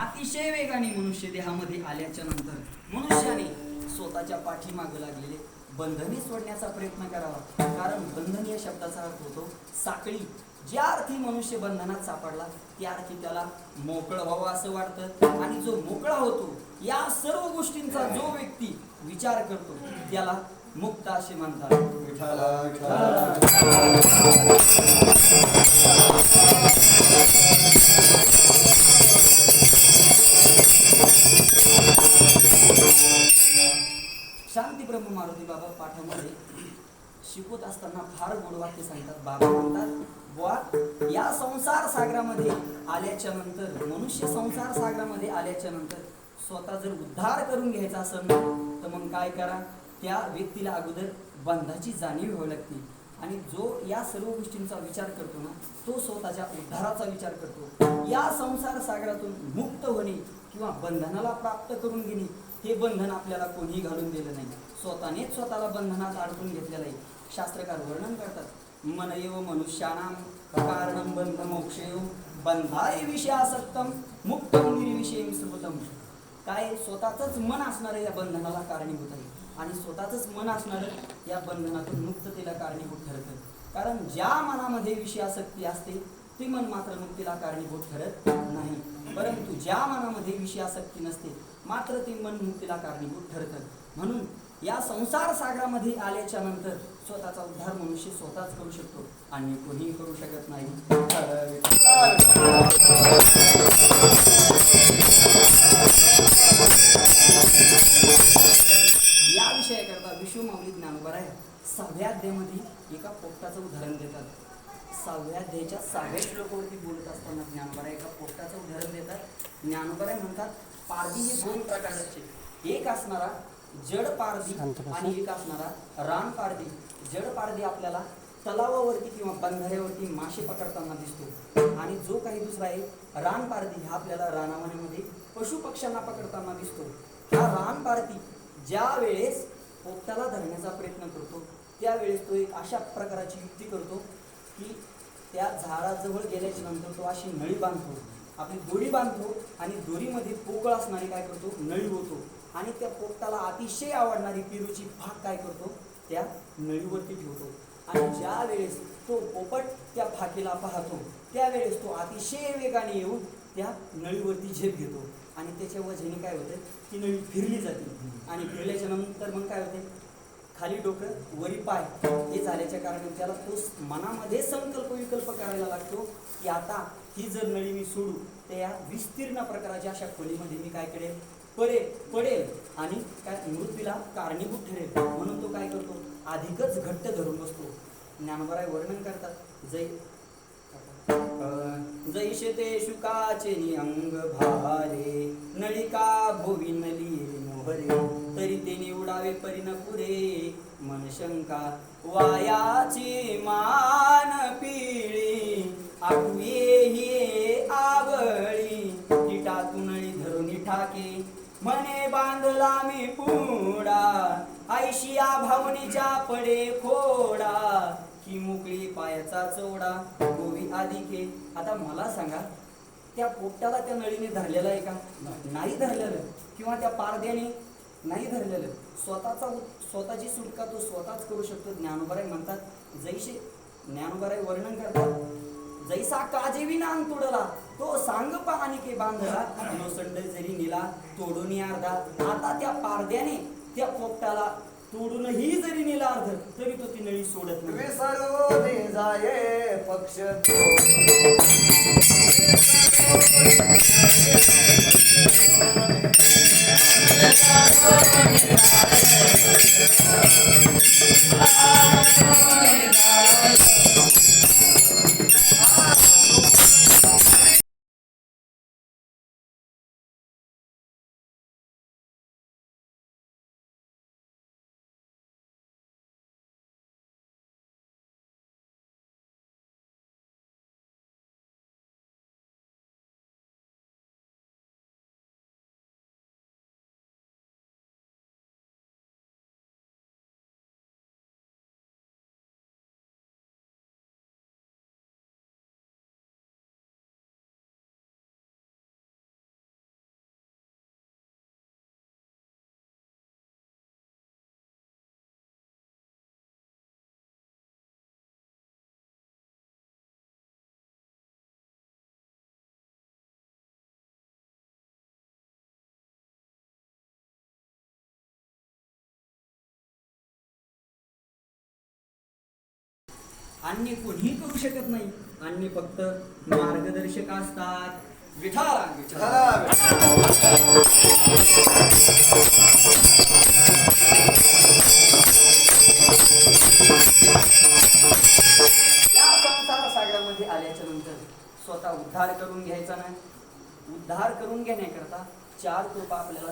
अतिशय वेगाने मनुष्य देहामध्ये आल्याच्या नंतर मनुष्याने स्वतःच्या पाठीमागे लागलेले बंधने सोडण्याचा प्रयत्न करावा. कारण बंधन या शब्दाचा अर्थ होतो साखळी. ज्या अर्थी मनुष्य बंधनात सापडला त्या अर्थी त्याला मोकळं व्हावं असं वाटतं. आणि जो मोकळा होतो या सर्व गोष्टींचा जो व्यक्ती विचार करतो त्याला मुक्त असे म्हणतात. शांती ब्रह्म मारुती बाबा पाठामध्ये शिकवत असताना फार गोड वाक्य सांगतात. बाबा म्हणतात बुवा, या संसार सागरामध्ये आल्याच्या नंतर मनुष्य संसार सागरामध्ये आल्याच्या नंतर स्वतः जर उद्धार करून घ्यायचा असेल तर मग काय करा, त्या व्यक्तीला अगोदर बंधाची जाणीव व्हावी लागते. आणि जो या सर्व गोष्टींचा विचार करतो ना तो स्वतःच्या उद्धाराचा विचार करतो. या संसार सागरातून मुक्त होणे किंवा बंधनाला प्राप्त करून घेणे हे बंधन आपल्याला कोणीही घालून दिलं नाही. स्वतःनेच स्वतःला बंधनात अडकून घेतलेलं आहे. शास्त्रकार वर्णन करतात मनयेव मनुष्याणाम कारणं बंध मोक्षेव बंधाय विषयासक्तम मुक्तम निर्विषयम सुकृतम. काय स्वतःच मन असणारं या बंधनाला कारणीभूत आहे आणि स्वतःच मन असणारं या बंधनातून मुक्ततेला कारणीभूत ठरतं. कारण ज्या मनामध्ये विषयासक्ती असते ते मन मात्र मुक्तीला कारणीभूत ठरत नाही. परंतु ज्या मनामध्ये विषयासक्ती नसते मात्र ते मन मुक्तीला कारणीभूत ठरतं. म्हणून या संसार सागरामध्ये आल्याच्या नंतर स्वतःचा उद्धार मनुष्य स्वतःच करू शकतो आणि कोणीही करू शकत नाही. या विषयाकरता विश्वमाऊली ज्ञानोबा आहे 6व्या अध्यायामध्ये एका पोपटाचं उदाहरण देतात. 6व्या अध्यायाच्या 6व्या श्लोकावरती बोलत असताना ज्ञानोबा एका पोपटाचं उदाहरण देतात. ज्ञानोबा म्हणतात पारधी हे 2 प्रकारचे, एक असणारा जड पारधी आणि एक असणारा रान पारधी. जड पारधी आपल्याला तलावावरती किंवा बंधाऱ्यावरती मासे पकडताना दिसतो आणि जो काही दुसरा आहे रान पारधी हा आपल्याला रानावनामध्ये पशु पक्ष्यांना पकडताना दिसतो. हा रान पारधी ज्या वेळेस पोपटाला धरण्याचा प्रयत्न करतो त्यावेळेस तो एक अशा प्रकारची युक्ती करतो की त्या झाडाजवळ गेल्याच्या नंतर तो अशी नळी बांधतो, आपली दोरी बांधतो आणि दोरीमध्ये पोकळ असणारी काय करतो नळी होतो आणि त्या पोपटाला अतिशय आवडणारी पेरूची भाग काय करतो त्या नळीवरती ठेवतो. आणि ज्या वेळेस तो पोपट त्या फाकेला पाहतो त्यावेळेस तो अतिशय वेगाने येऊन त्या नळीवरती झेप घेतो आणि त्याच्या वजने काय होतं ती नळी फिरली जाते आणि फिरल्याच्या नंतर मग काय होते खाली डोकं वरी पाय हे झाल्याच्या कारणाने त्याला तो मनामध्ये संकल्प विकल्प करायला लागतो की आता ही जर नळी मी सोडू तर या विस्तीर्ण प्रकारच्या अशा खोलीमध्ये मी काय करेल पडेल आणि काय मृत्यूला कारणीभूत ठरेल. म्हणून तो काय करतो अधिकच घट्ट धरून बसतो. ज्ञानोबा वर्णन करतात जैसे ते शुकाचे अंग भारे नलिका भोवी नली मोहरे तरी ते निवडावे परिन पुरे मन शंका वायाची मान पिळी आठवे ही आवळी टिटातून नळी धरून ठाके मने बांधला मी पुडा आयशिया भावनीच्या पडे खोडा की मोकळी पायाचा चोडा गोवी आदिके. आता मला सांगा त्या पोपटाला त्या नळीने धरलेलं आहे का? नाही धरलेलं. किंवा त्या पारद्याने नाही धरलेलं. स्वतःची सुटका तो स्वतःच करू शकतो. ज्ञानोबा म्हणतात जैसे ज्ञानोबा वर्णन करतात जैसा काजेवी नांग तोडला तो सांग पानिके बांधला लोसंड जरी निला तोडून अर्धा. आता त्या पारद्याने त्या पोपटाला तोडूनही जरी नेला अर्ध तरी तो ती नळी सोडत नाही. विसरू जाये पक्ष अन्य कोणीही करू शकत नाही. अन्य फक्त मार्गदर्शक असतात. विठाला या संसार सागरामध्ये आल्याच्या नंतर स्वतः उद्धार करून घ्यायचा नाही. उद्धार करून घेण्याकरता 4 कृपा आपल्याला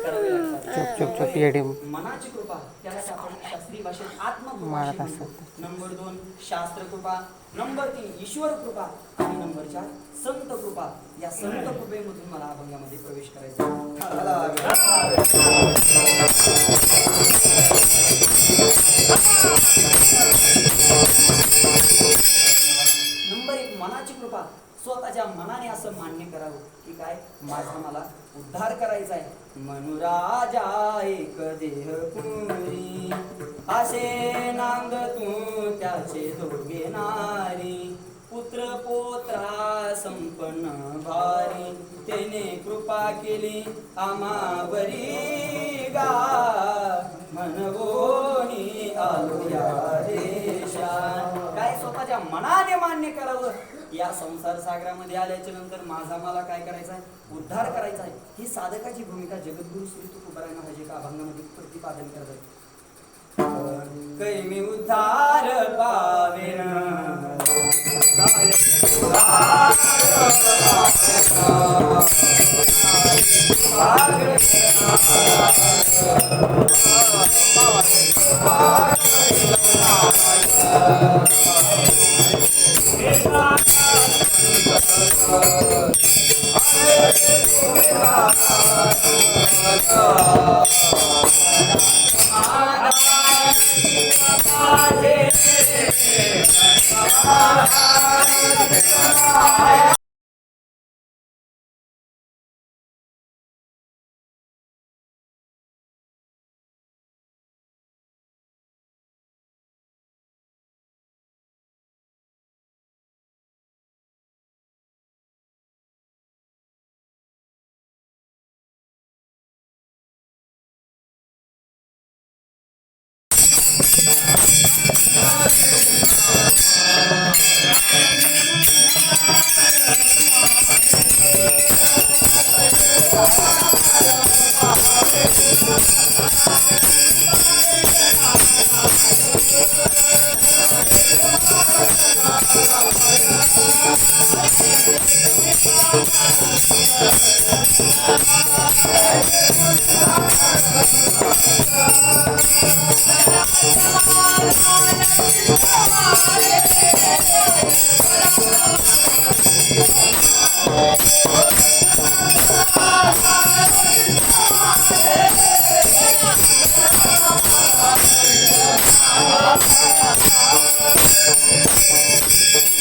करावी लागतात. मनाची कृपा, त्यालाच आपण शास्त्रीय भाषेत आत्मकृपा अशी म्हणतो. नंबर 2 शास्त्र कृपा, नंबर 3 ईश्वर कृपा आणि नंबर 4 संत कृपा. या संत कृपेमधून मला अभंगामध्ये प्रवेश करायचा. नंबर 1 मनाची कृपा. स्वतःच्या मनाने असं मान्य करावं की काय, माझा मला उद्धार करायचा आहे. मनुराजा एक देह पुरी, असे नांद तू त्याचे दोघे नारी. पुत्र पोत्रा संपन्न भारी, त्याने कृपा केली आमावरी गा. मनवोनी आलो या देशा. काय स्वतःच्या मनाने मान्य करावं. या संसार सागरामध्ये आल्याच्या नंतर माझा मला काय करायचा आहे, उद्धार करायचा आहे. ही साधकाची भूमिका जगद्गुरु श्री तुकोबाराय महाराज एका अभंगामध्ये प्रतिपादन करतात. कै मी उद्धार पावेन,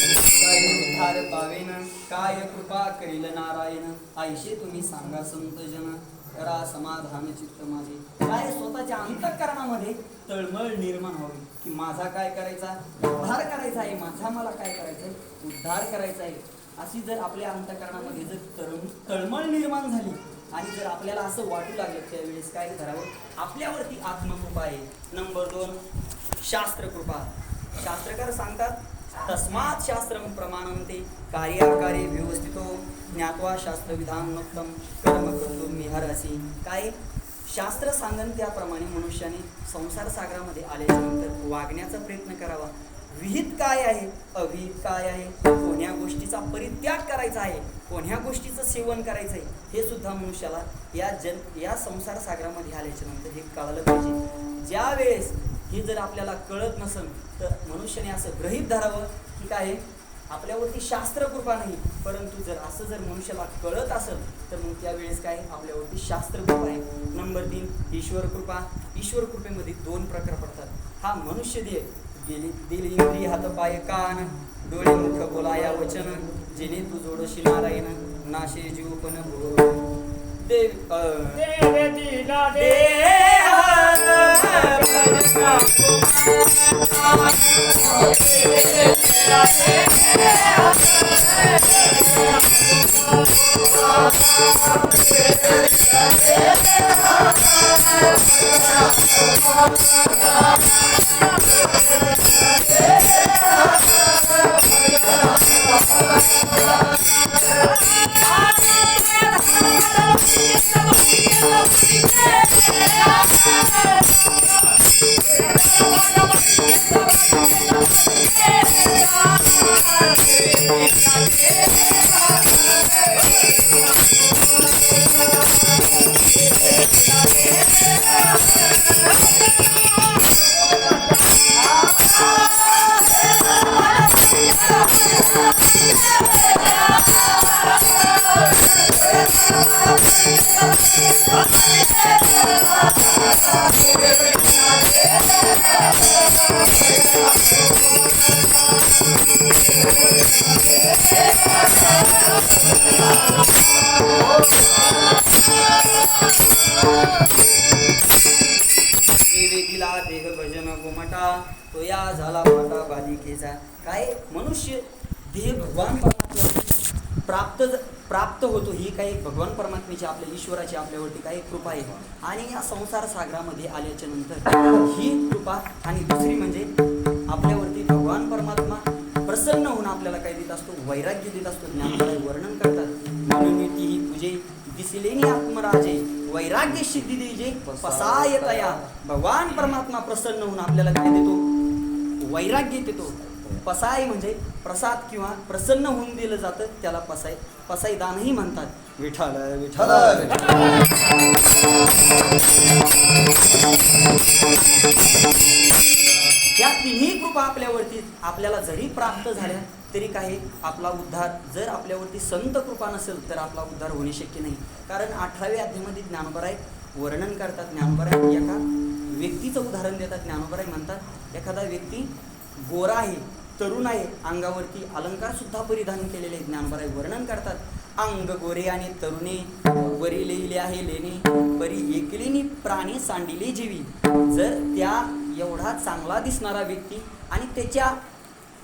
उद्धार पावेन, काय कृपा करील नारायण. आयशे तुम्ही सांगा संत जन, करा समाधान चित्त माझे. काय स्वतःच्या अंतःकरणामध्ये तळमळ निर्माण व्हावी की माझा काय करायचा, उद्धार करायचा आहे. माझा मला काय करायचा आहे, उद्धार करायचा आहे. अशी जर आपल्या अंतःकरणामध्ये जर तळमळ निर्माण झाली आणि जर आपल्याला असं वाटू लागलं, त्यावेळेस काय करावं, आपल्यावरती आत्मकृपा आहे. नंबर 2 शास्त्रकृपा. शास्त्रकार सांगतात, तस्मात् शास्त्रम प्रमाणन्ते कार्याकार्ये व्यवस्थितो ज्ञात्वा शास्त्रविधानोक्तम कर्म कर्तुं मिहारसि. काय शास्त्र सांगन त्याप्रमाणे मनुष्याने संसार सागरामध्ये आल्याच्या नंतर वागण्याचा प्रयत्न करावा. विहित काय आहे, अविहित काय आहे, कोण्या गोष्टीचा परित्याग करायचा आहे, कोण्या गोष्टीचं सेवन करायचं आहे, हे सुद्धा मनुष्याला या संसार सागरामध्ये आल्याच्या नंतर हे कळलं पाहिजे. ज्या वेळेस हे जर आपल्याला कळत नसेल तर मनुष्याने असं गृहीत धरावं की काय आपल्यावरती शास्त्रकृपा नाही, परंतु जर असं जर मनुष्याला कळत असेल तर मग त्यावेळेस काय आपल्यावरती शास्त्रकृपा आहे. नंबर 3 ईश्वर कृपा. ईश्वर कृपेमध्ये 2 प्रकार पडतात. हा मनुष्य दिल इंद्रिय हात पाय कान डोळे मुख बोलाया वचन, जेणे तू जोडशी नारायण नाशे जीव पण देव दिला देह देवे दिला देह भजन गोमटा तो या झाला माता बालिकेचा. काय मनुष्य देह भगवान परमात्मा प्राप्त होतो, ही काही भगवान परमात्म्याची आपल्या ईश्वराची आपल्यावरती काही कृपा आहे. आणि या संसार सागरामध्ये आल्याच्या नंतर ही कृपा आणि दुसरी म्हणजे आपल्यावरती भगवान परमात्मा प्रसन्न होऊन आपल्याला काय देत असतो, वैराग्य देत असतो. ज्ञानाला वर्णन करतात म्हणून ती ही पूजे दिसलेनी आत्मराजे वैराग्य सिद्धी देजे पसायतया. भगवान परमात्मा प्रसन्न होऊन आपल्याला काय देतो, वैराग्य देतो. पसाय म्हणजे प्रसाद किंवा प्रसन्न होऊन दिलं जातं, त्याला पसाई दानही म्हणतात. विठ्ठल विठ्ठल. या तिन्ही कृपा आपल्यावरती आपल्याला जरी प्राप्त झाल्या तरी काही आपला उद्धार, जर आपल्यावरती संत कृपा नसेल तर आपला उद्धार होणे शक्य नाही. कारण 18व्या अध्यायामध्ये ज्ञानोबराय वर्णन करतात. ज्ञानोबराय एका व्यक्तीचं उदाहरण देतात. ज्ञानोबराय म्हणतात एखादा व्यक्ती गोरा आहे, तरुण आहे, अंगावरती अलंकार सुद्धा परिधान केलेले आहे. ज्ञानोबराय वर्णन करतात अंग गोरे आणि तरुणे वरी लिहिले आहे लेणे परी एकलेनी प्राणी सांडिले जीवी. जर त्या एवढा चांगला दिसणारा व्यक्ती आणि त्याच्या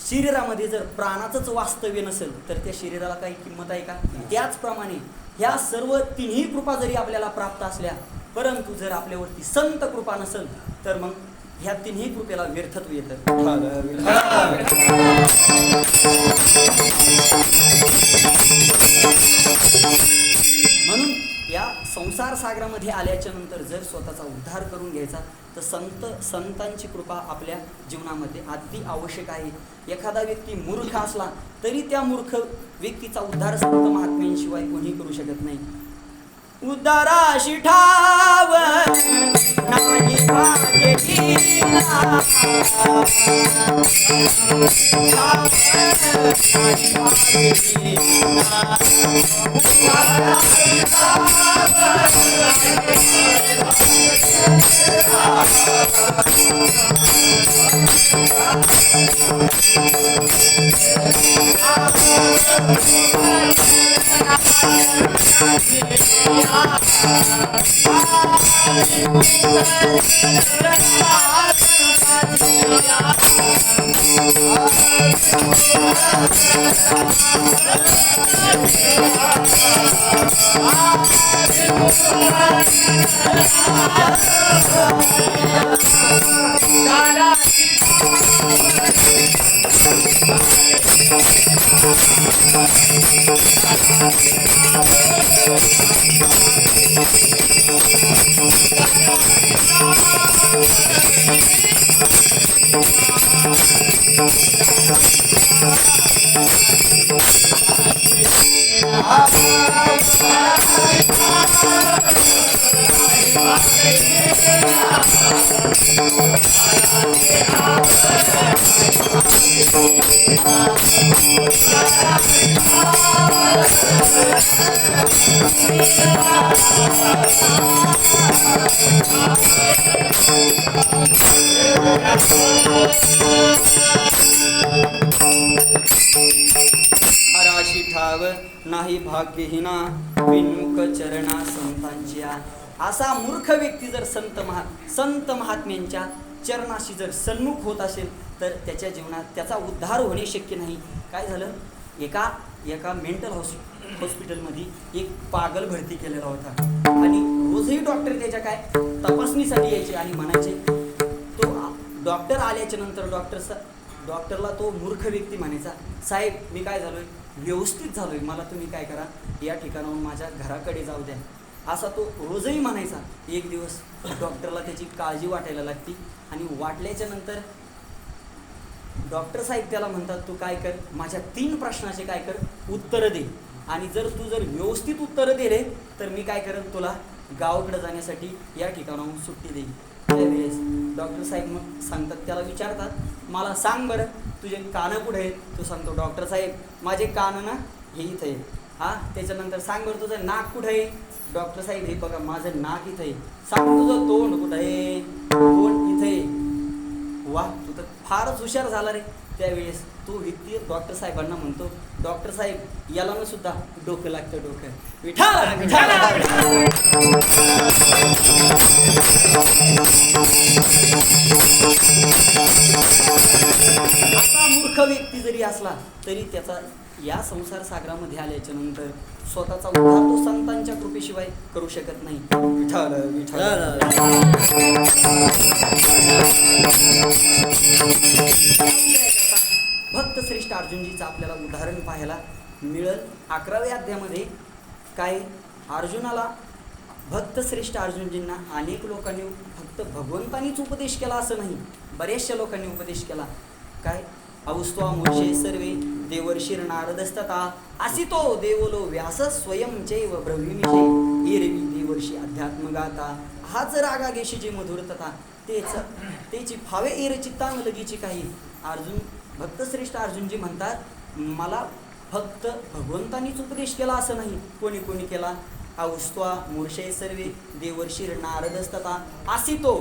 शरीरामध्ये जर प्राणाचंच वास्तव्य नसेल तर त्या शरीराला काही किंमत आहे का? त्याचप्रमाणे ह्या सर्व तिन्ही कृपा जरी आपल्याला प्राप्त असल्या परंतु जर आपल्यावरती संत कृपा नसेल तर मग ह्या तिन्ही कृपेला व्यर्थत्व येतं. म्हणून या संसार सागरामध्ये आल्याच्या नंतर जर स्वतःचा उद्धार करून घ्यायचा तर संतांची कृपा आपल्या जीवनामध्ये अगदी आवश्यक आहे. एखादा व्यक्ती मूर्ख असला तरी त्या मूर्ख व्यक्तीचा उद्धार संत महात्म्यांशिवाय कोणी करू शकत नाही. उद्धाराशी ठाव नाही भाग्य कीना, हराशी ठाव नाही भाग्यहीना विन्मुख चरणा संतांच्या. असा मूर्ख व्यक्ती जर संत महात्म्यांच्या चरणाशी जर सन्मुख होत असेल तर त्याच्या जीवनात त्याचा उद्धार होणे शक्य नाही. काय झालं, एका मेंटल हॉस्पिटलमध्ये एक पागल भरती केलेला होता आणि रोजही डॉक्टर त्याच्या काय तपासणीसाठी यायचे आणि म्हणायचे. तो डॉक्टर आल्याच्या नंतर डॉक्टरला तो मूर्ख व्यक्ती म्हणायचा, साहेब मी काय झालोय, व्यवस्थित झालोय, मला तुम्ही काय करा, या ठिकाणाहून माझ्या घराकडे जाऊ द्या, असा तो रोजही म्हणायचा. एक दिवस डॉक्टरला त्याची काळजी वाटायला लागती आणि वाटल्याच्या नंतर डॉक्टर साहेब त्याला म्हणतात, तू काय कर, माझ्या 3 प्रश्नाचे काय कर उत्तरं दे आणि जर तू व्यवस्थित उत्तरं दिले तर मी काय करेन, तुला गावाकडे जाण्यासाठी या ठिकाणाहून सुट्टी देईन. त्यावेळेस डॉक्टर साहेब मग सांगतात, त्याला विचारतात, मला सांग बरं तुझे कानं कुठे आहेत. तो सांगतो, डॉक्टर साहेब माझे कान ना हे इथं आहे. त्याच्यानंतर सांग बरं तुझं नाक कुठं आहे. डॉक्टर साहेब हे बघा माझं नाक इथं आहे. सांग तुझं तोंड कुठं आहे. तोंड इथं आहे. वा, तू तर फारच हुशार झाला रे. त्यावेळेस तो व्यक्ती डॉक्टर साहेबांना म्हणतो, डॉक्टर साहेब याला ना सुद्धा डोकं लागतं, डोकं विठाला विठाला. असा मूर्ख व्यक्ती जरी असला तरी त्याचा या संसार सागरामध्ये आल्याच्या नंतर स्वतःचा उद्धार तो संतांच्या कृपेशिवाय करू शकत नाही. विठाल विठाल. भक्त श्रेष्ठ अर्जुनजीचं आपल्याला उदाहरण पाहायला मिळेल 11व्या अध्यायामध्ये. काय अर्जुनाला भक्त श्रेष्ठ अर्जुनजींना अनेक लोकांनी फक्त भगवंतानीच उपदेश केला असं नाही, बऱ्याचशा लोकांनी उपदेश केला. काय अवस्त्वा मूर्षे सर्वे देवर्षिर नारदस्तता असितो देवलो व्यास स्वयंचैव ब्रह्मीशे एरवी देवर्षी अध्यात्मगाता हाच रागा गेशीची मधुरतता तेची फावे एर चित्तान लगीची काही. भक्तश्रेष्ठ अर्जुनजी म्हणतात, मला फक्त भगवंतानीच उपदेश केला असं नाही, कोणी केला. अवस्त्वा मूर्षे सर्वे देवर्षिर नारदस्तता असितो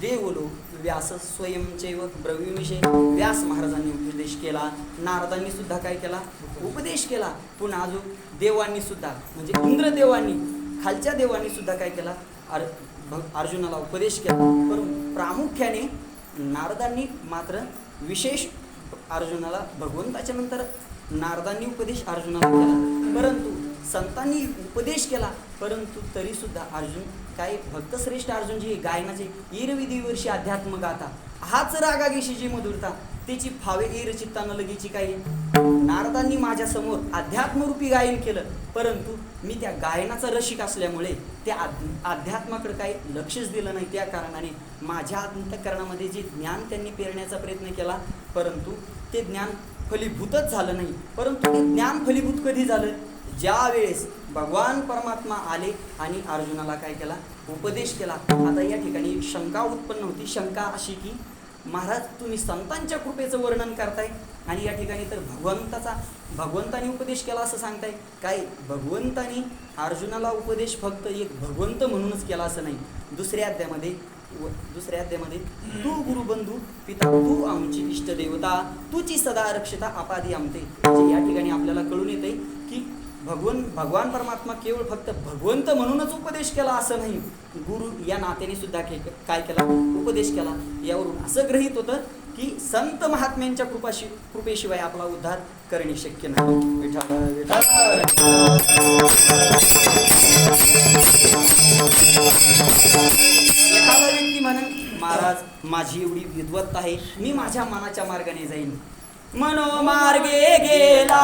देवलो व्यास स्वयंचैव ब्रवीमिषे. व्यास महाराजांनी उपदेश केला, नारदांनी सुद्धा काय केला, उपदेश केला. पुन्हा अजून देवांनी सुद्धा म्हणजे इंद्रदेवांनी, खालच्या देवांनी सुद्धा काय केला, अर्जुनाला उपदेश केला. पण प्रामुख्याने नारदांनी मात्र विशेष अर्जुनाला, भगवंताच्या नंतर नारदांनी उपदेश अर्जुनाला केला, परंतु संतांनी उपदेश केला. परंतु तरी सुद्धा अर्जुन काय भक्तश्रेष्ठ अर्जुनजी गायनाचे ईरवी दिवर्षी अध्यात्म गाता हाच रागागेशीची मधुरता त्याची फावे ईर चित्तानं लगीची काही. नारदांनी माझ्या समोर अध्यात्मरूपी गायन केलं, परंतु मी त्या गायनाचा रसिक असल्यामुळे त्या अध्यात्माकडे काही लक्षच दिलं नाही. त्या कारणाने माझ्या अंतःकरणामध्ये जे ज्ञान त्यांनी पेरण्याचा प्रयत्न केला, परंतु ते ज्ञान फलीभूतच झालं नाही. परंतु ते ज्ञान फलीभूत कधी झालं, ज्या वेळेस भगवान परमात्मा आले आणि अर्जुनाला काय केला, उपदेश केला. आता या ठिकाणी एक शंका उत्पन्न होती. शंका अशी की महाराज तुम्ही संतांच्या कृपेचं वर्णन करताय आणि या ठिकाणी तर भगवंतानी उपदेश केला असं सांगताय. काय भगवंतानी अर्जुनाला उपदेश फक्त एक भगवंत म्हणूनच केला असं नाही. दुसऱ्या अध्यायामध्ये तू गुरुबंधू पिता तू आमची इष्टदेवता तुची सदा रक्षता अपादी आमते. म्हणजे या ठिकाणी आपल्याला कळून येते की भगवान परमात्मा केवळ फक्त भगवंत म्हणूनच उपदेश केला असं नाही, गुरु या नात्याने सुद्धा काय केला, उपदेश केला. यावरून असं गृहीत होतं की संत महात्म्यांच्या कृपेशिवाय आपला उद्धार करणे शक्य नाही. एखादा व्यक्ती म्हणेल, महाराज माझी एवढी विद्वत्ता आहे, मी माझ्या मनाच्या मार्गाने जाईन. मनोमार्गे गेला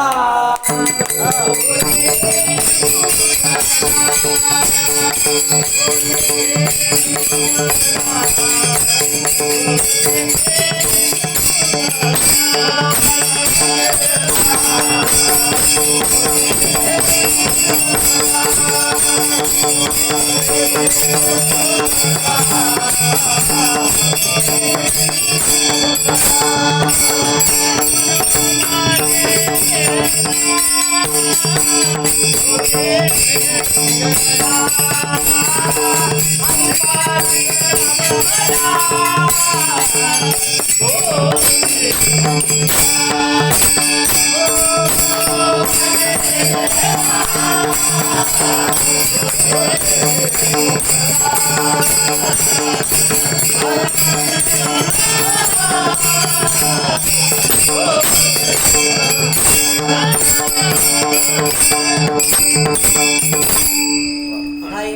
काय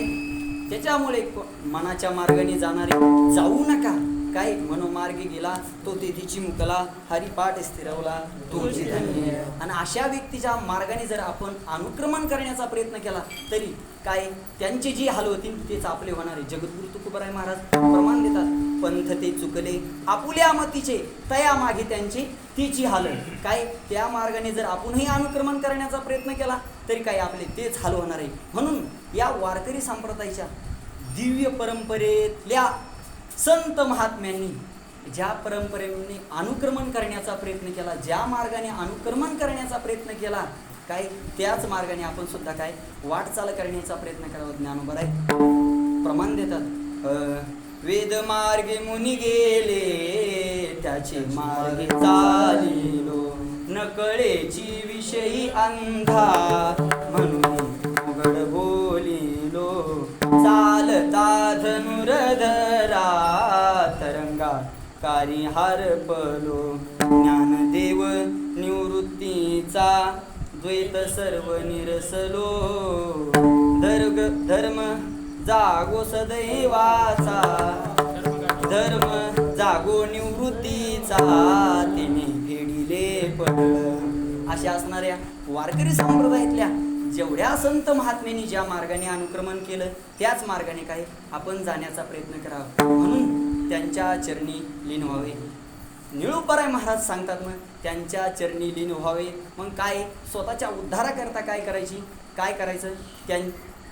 त्याच्यामुळे मनाच्या मार्गाने जाणारे जाऊ नका. काय मनोमार्गे गेला तो तेथीची मुकला, हरिपाठ स्थिरवला तुमची धन्य. आणि अशा व्यक्तीच्या मार्गाने जर आपण अनुक्रमण करण्याचा प्रयत्न केला तरी काय त्यांची जी हाल होतील तेच आपले होणारे. जगद्गुरु तुकोबराय महाराज प्रमाण देतात, पंथ ते चुकले आपुल्या मतीचे, तया मागे त्यांची तिची हाल. काय त्या मार्गाने जर आपणही अनुक्रमण करण्याचा प्रयत्न केला तरी काय आपले तेच हाल होणार आहे. म्हणून या वारकरी संप्रदायाच्या दिव्य परंपरेतल्या संत महात्म्यांनी ज्या परंपरेने अनुक्रमण करण्याचा प्रयत्न केला, ज्या मार्गाने अनुक्रमण करण्याचा प्रयत्न केला, काय त्याच मार्गाने आपण सुद्धा काय वाटचाल करण्याचा प्रयत्न करावा. ज्ञानोबराय प्रमाण देतात, वेद मार्गे मुनी गेले त्याचे मार्गे चालिलो, नकळेची विषयी अंधा म्हणून उघड बोलिलो, चालता धनुर्धरा तरंगा कारी हरपलो, ज्ञानदेव निवृत्तीचा द्वैत सर्व निरसलो, धर्म जागो सदैवाचा, धर्म जागो निवृत्तीचा, तिने फेडिले पडलं. अशा असणाऱ्या वारकरी संप्रदायातल्या जेवढ्या संत महात्म्यांनी ज्या मार्गाने अनुक्रमण केलं त्याच मार्गाने काय आपण जाण्याचा प्रयत्न करावा. म्हणून त्यांच्या चरणी लीन व्हावे. निळूपराय महाराज सांगतात मग त्यांच्या चरणी लीन व्हावे. मग काय स्वतःच्या उद्धाराकरता काय करायचं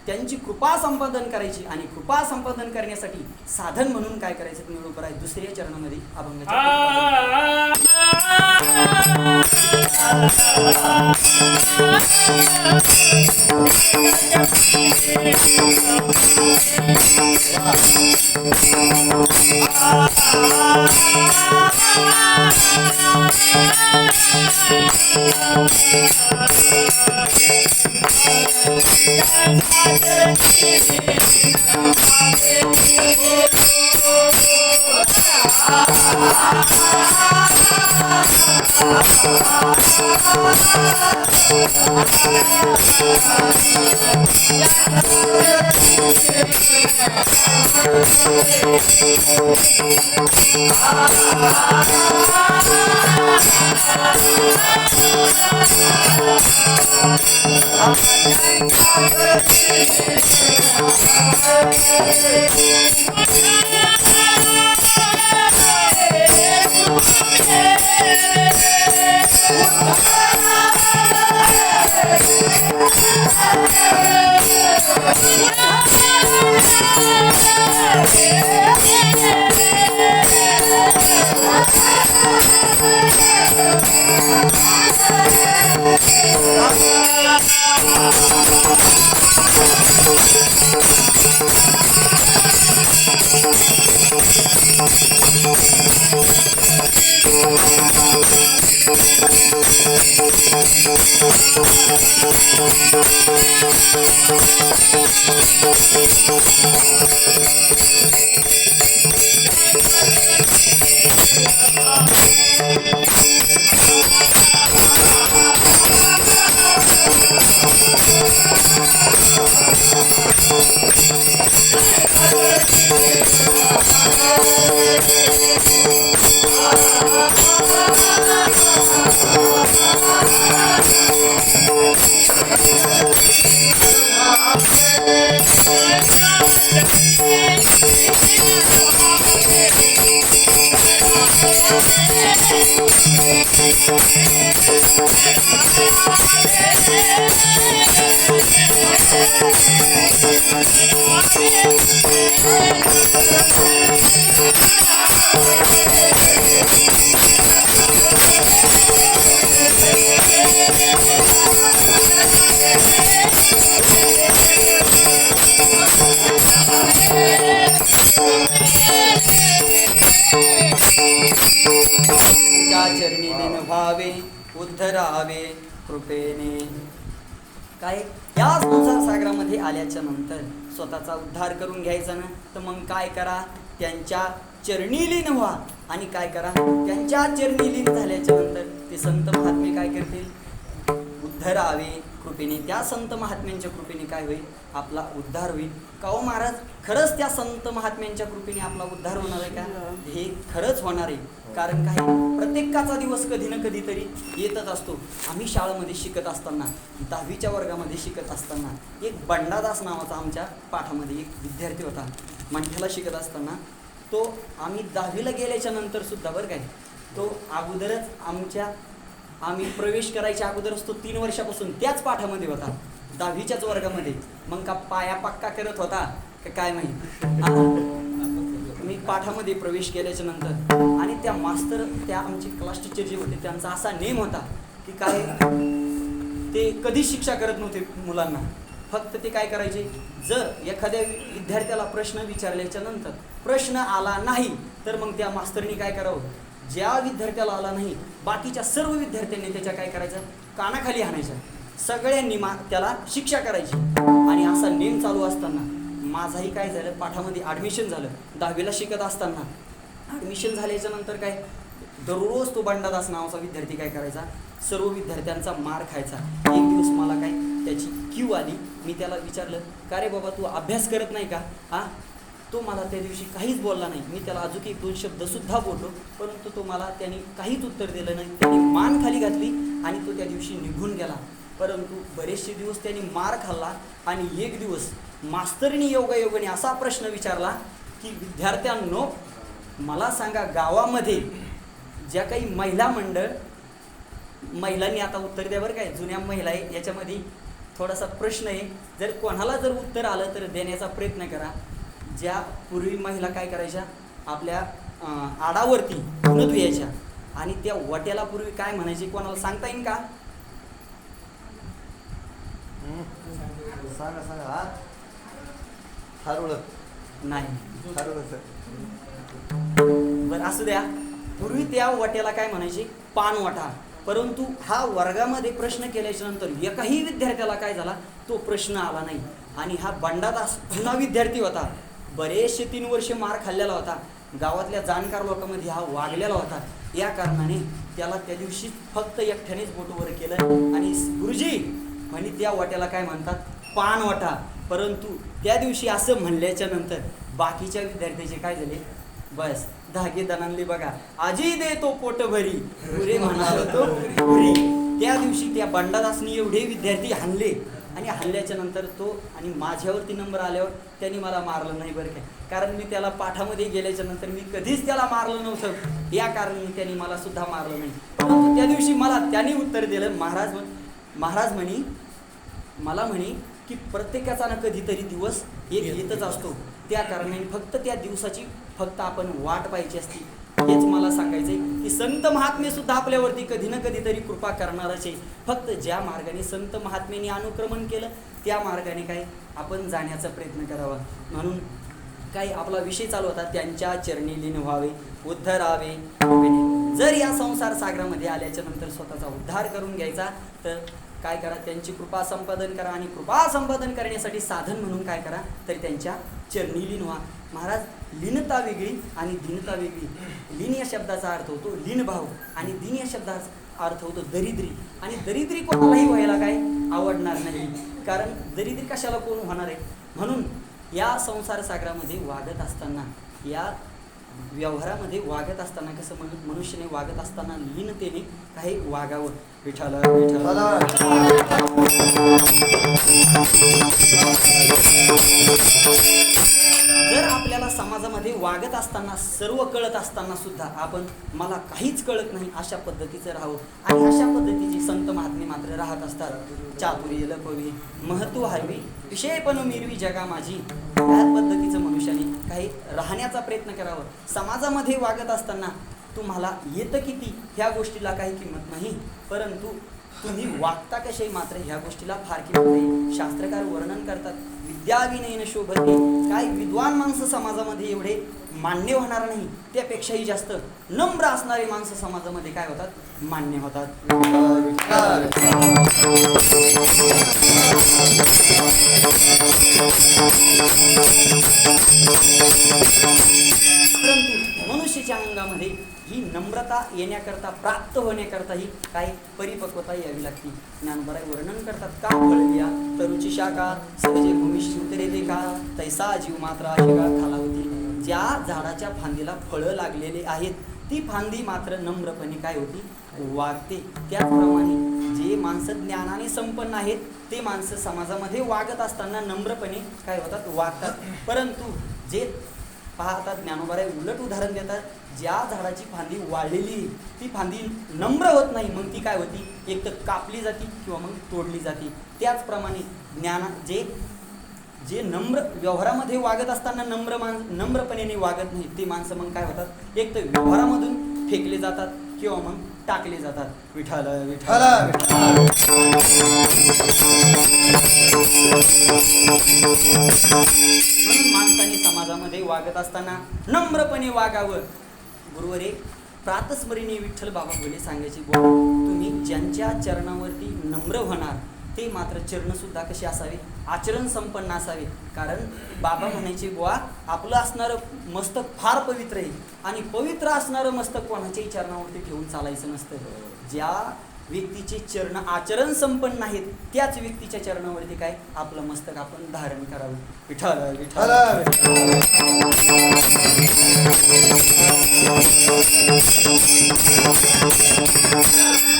त्यांची कृपा संपादन करायची. आणि कृपा संपादन करण्यासाठी साधन म्हणून काय करायचं निळूपराय दुसऱ्या चरणामध्ये त्यांच्या चरणी लीन व्हावे उद्धरावे कृपेने. काय या संसार सागरामध्ये आल्याच्या नंतर स्वतःचा उद्धार करून घ्यायचा ना, तर मग काय करा, त्यांच्या चरणी लीन व्हा. आणि काय करा, त्यांच्या चरणी लीन झाल्याच्या नंतर ते संत महात्मे काय करतील, उद्धरावे कृपेने. त्या संत महात्म्यांच्या कृपेने काय होईल, आपला उद्धार होईल. का हो महाराज, खरंच त्या संत महात्म्यांच्या कृपेने आपला उद्धार होणार आहे का? हे खरंच होणार आहे. कारण काय, प्रत्येकाचा दिवस कधी ना कधीतरी येतच असतो. आम्ही शाळेमध्ये शिकत असताना, 10वीच्या वर्गामध्ये शिकत असताना, एक बंडादास नावाचा आमच्या पाठामध्ये एक विद्यार्थी होता. मंठ्याला शिकत असताना तो, आम्ही 10वीला गेल्याच्या नंतर सुद्धा बरं काय, तो अगोदरच आम्ही प्रवेश करायच्या अगोदरच तो 3 वर्षापासून त्याच पाठामध्ये होता, 10वीच्याच वर्गामध्ये. मग का पाया पक्का करत होता का काय माहीत. मी पाठामध्ये प्रवेश केल्याच्या नंतर, आणि त्या मास्तर, त्या आमचे क्लास टीचर जे होते, त्यांचा असा नेम होता की काय, ते कधीच शिक्षा करत नव्हते मुलांना. फक्त ते काय करायचे, जर एखाद्या विद्यार्थ्याला प्रश्न विचारल्याच्या नंतर प्रश्न आला नाही, तर मग त्या मास्तरनी काय करावं, ज्या विद्यार्थ्याला आला नाही, बाकीच्या सर्व विद्यार्थ्यांनी त्याच्या काय करायचं, कानाखाली आणायच्या. सगळ्यांनी त्याला शिक्षा करायची. आणि असा नेम चालू असताना माझाही काय झालं, पाठामध्ये ॲडमिशन झालं. 10वीला शिकत असताना ॲडमिशन झाल्याच्या नंतर काय, दररोज तो बंडादास नावाचा विद्यार्थी काय करायचा, सर्व विद्यार्थ्यांचा मार खायचा. एक दिवस मला काय त्याची क्यू आली. मी त्याला विचारलं, का रे बाबा, तू अभ्यास करत नाही का? तो मला त्या दिवशी काहीच बोलला नाही. मी त्याला अजून 1-2 शब्दसुद्धा बोललो, परंतु तो मला त्याने काहीच उत्तर दिलं नाही. त्याने मान खाली घातली आणि तो त्या दिवशी निघून गेला. परंतु बरेचसे दिवस त्यांनी मार खाल्ला. आणि एक दिवस मास्तरनी योगायोगाने असा प्रश्न विचारला की, विद्यार्थ्यांनो, मला सांगा, गावामध्ये ज्या काही महिलांनी आता उत्तर द्या बरं काय, जुन्या महिला आहे, याच्यामध्ये थोडासा प्रश्न आहे. जर कोणाला जर उत्तर आलं तर देण्याचा प्रयत्न करा. ज्या पूर्वी महिला काय करायच्या, आपल्या आडावरती धुणं धुयाच्या, आणि त्या वट्याला पूर्वी काय म्हणायचे, कोणाला सांगता येईल का? सांगा सांगा. हरवळ नाही, हरवळ सर. बरं असू द्या. पूर्वी त्या वट्याला काय म्हणायचे, पानवटा. परंतु हा वर्गामध्ये प्रश्न केल्याच्या नंतर एकाही विद्यार्थ्याला काय झाला, तो प्रश्न आला नाही. आणि हा बंडादास जुना विद्यार्थी होता, बरेचसे 3 वर्ष मार खाल्लेला होता, गावातल्या जाणकार लोकांमध्ये हा वागलेला होता. या कारणाने त्याला त्या दिवशी फक्त एकट्यानेच बोट वर केलं आणि गुरुजी म्हणे त्या वाट्याला काय म्हणतात, पानवटा. परंतु त्या दिवशी असं म्हणल्याच्या नंतर बाकीच्या विद्यार्थ्याचे काय झाले, बस धागे दणानले बघा, आजी दे तो पोट भरी पुरे म्हणाल तो पुरी. त्या दिवशी त्या बंडादासनी एवढे विद्यार्थी हाणले. आणि हल्ल्याच्या नंतर तो, आणि माझ्यावरती नंबर आल्यावर त्यांनी मला मारलं नाही बरं काय, कारण मी त्याला पाठामध्ये गेल्याच्या नंतर मी कधीच त्याला मारलं नव्हतं. या कारणाने त्यांनी मला सुद्धा मारलं नाही. परंतु त्या दिवशी मला त्यांनी उत्तर दिलं. महाराज मला म्हणे की प्रत्येकाचा ना कधीतरी दिवस एक येतच असतो, त्या कारणाने फक्त त्या दिवसाची फक्त आपण वाट पाहायची असती. हेच मला सांगायचंय की संत महात्मे सुद्धा आपल्यावरती कधी ना कधीतरी कृपा करणारच आहे. फक्त ज्या मार्गाने संत महात्म्यांनी अनुक्रमण केलं त्या मार्गाने काय आपण जाण्याचा प्रयत्न करावा. म्हणून काही आपला विषय चालू होता, त्यांच्या चरणी लीन व्हावे उद्धरावे कृपेने. जर या संसार सागरामध्ये आल्याच्या नंतर स्वतःचा उद्धार करून घ्यायचा तर काय करा, त्यांची कृपा संपादन करा. आणि कृपा संपादन करण्यासाठी साधन म्हणून काय करा, तर त्यांच्या चरणी लीन व्हा. महाराज, लीनता वेगळी आणि दीनता वेगळी. लीन या शब्दाचा अर्थ होतो लीन भाव, आणि दीन या शब्दाचा अर्थ होतो दरिद्री. आणि दरिद्री कोणालाही व्हायला काय आवडणार नाही, कारण दरिद्री कशाला कोण होणार आहे. म्हणून या संसार सागरामध्ये वागत असताना, या व्यवहारामध्ये वागत असताना कसं मनुष्याने वागत असताना लीनतेने काही वागावं. विठ्ठल विठ्ठल. जर आपल्याला समाजामध्ये वागत असताना सर्व कळत असताना सुद्धा आपण मला काहीच कळत नाही अशा पद्धतीचं राहावं. आणि अशा पद्धतीची संत महात्मे मात्र राहत असतात. चातुर्य लपवी महत्व हरवी विषयपण मिरवी जगा माझी. या पद्धतीचं मनुष्याने काही राहण्याचा प्रयत्न करावा. समाजामध्ये वागत असताना तुम्हाला येतं किती ह्या गोष्टीला काही किंमत नाही, परंतु तुम्ही वागता कसे मात्र ह्या गोष्टीला फार किंमत आहे. शास्त्रकार वर्णन करतात, विद्याविनयन शोभते. काय विद्वान माणसं समाजामध्ये एवढे मान्य होणार नाही, त्यापेक्षाही जास्त नम्र असणारे माणसं समाजामध्ये काय होतात, मान्य होतात. परंतु मनुष्याच्या अंगामध्ये ही नम्रता येण्याकरता, प्राप्त होण्याकरता ही काय परिपक्वता यावी लागते. ज्ञानोबा वर्णन करतात, का फळलिया तरुची शाखा सहजे भूमिशी उतरेते का, तैसा जीव मात्र अशिगा खाला होती. ज्या झाडाच्या फांदीला फळं लागलेले आहेत ती फांदी मात्र नम्रपणे काय होती, वागते. त्याचप्रमाणे जे माणसं ज्ञानाने संपन्न आहेत ते माणसं समाजामध्ये वागत असताना नम्रपणे काय होतात, वागतात. परंतु जे पाहतात, ज्ञानोबाराय उलट उदाहरण देतात, ज्या झाडाची फांदी वाळलेली ती फांदी नम्र होत नाही, मग ती काय होती, एक तर कापली जाते किंवा मग तोडली जाते. त्याचप्रमाणे जे नम्र व्यवहारामध्ये वागत असताना नम्रपणे वागत नाही ते माणसं मग काय होतात, एक तर व्यवहारामधून फेकले जातात किंवा मग टाकले जातात. विठ्ठल विठ्ठल. म्हणून माणसाने समाजामध्ये वागत असताना नम्रपणे वागावं. गुरुवरे प्रातस्मरणीय विठ्ठल बाबा बोले सांगायची, तुम्ही ज्यांच्या चरणावरती नम्र होणार ते मात्र चरण सुद्धा कसे असावे, आचरण संपन्न असावे. कारण बाबा म्हणायचे, बुवा आपलं असणारं मस्तक फार पवित्र आहे आणि पवित्र असणारं मस्तक कोणाच्याही चरणावरती ठेवून चालायचं नसतं. ज्या व्यक्तीचे चरण आचरण संपन्न आहेत त्याच व्यक्तीच्या चरणावरती काय आपलं मस्तक आपण धारण करावं. विठ्ठल विठ्ठल.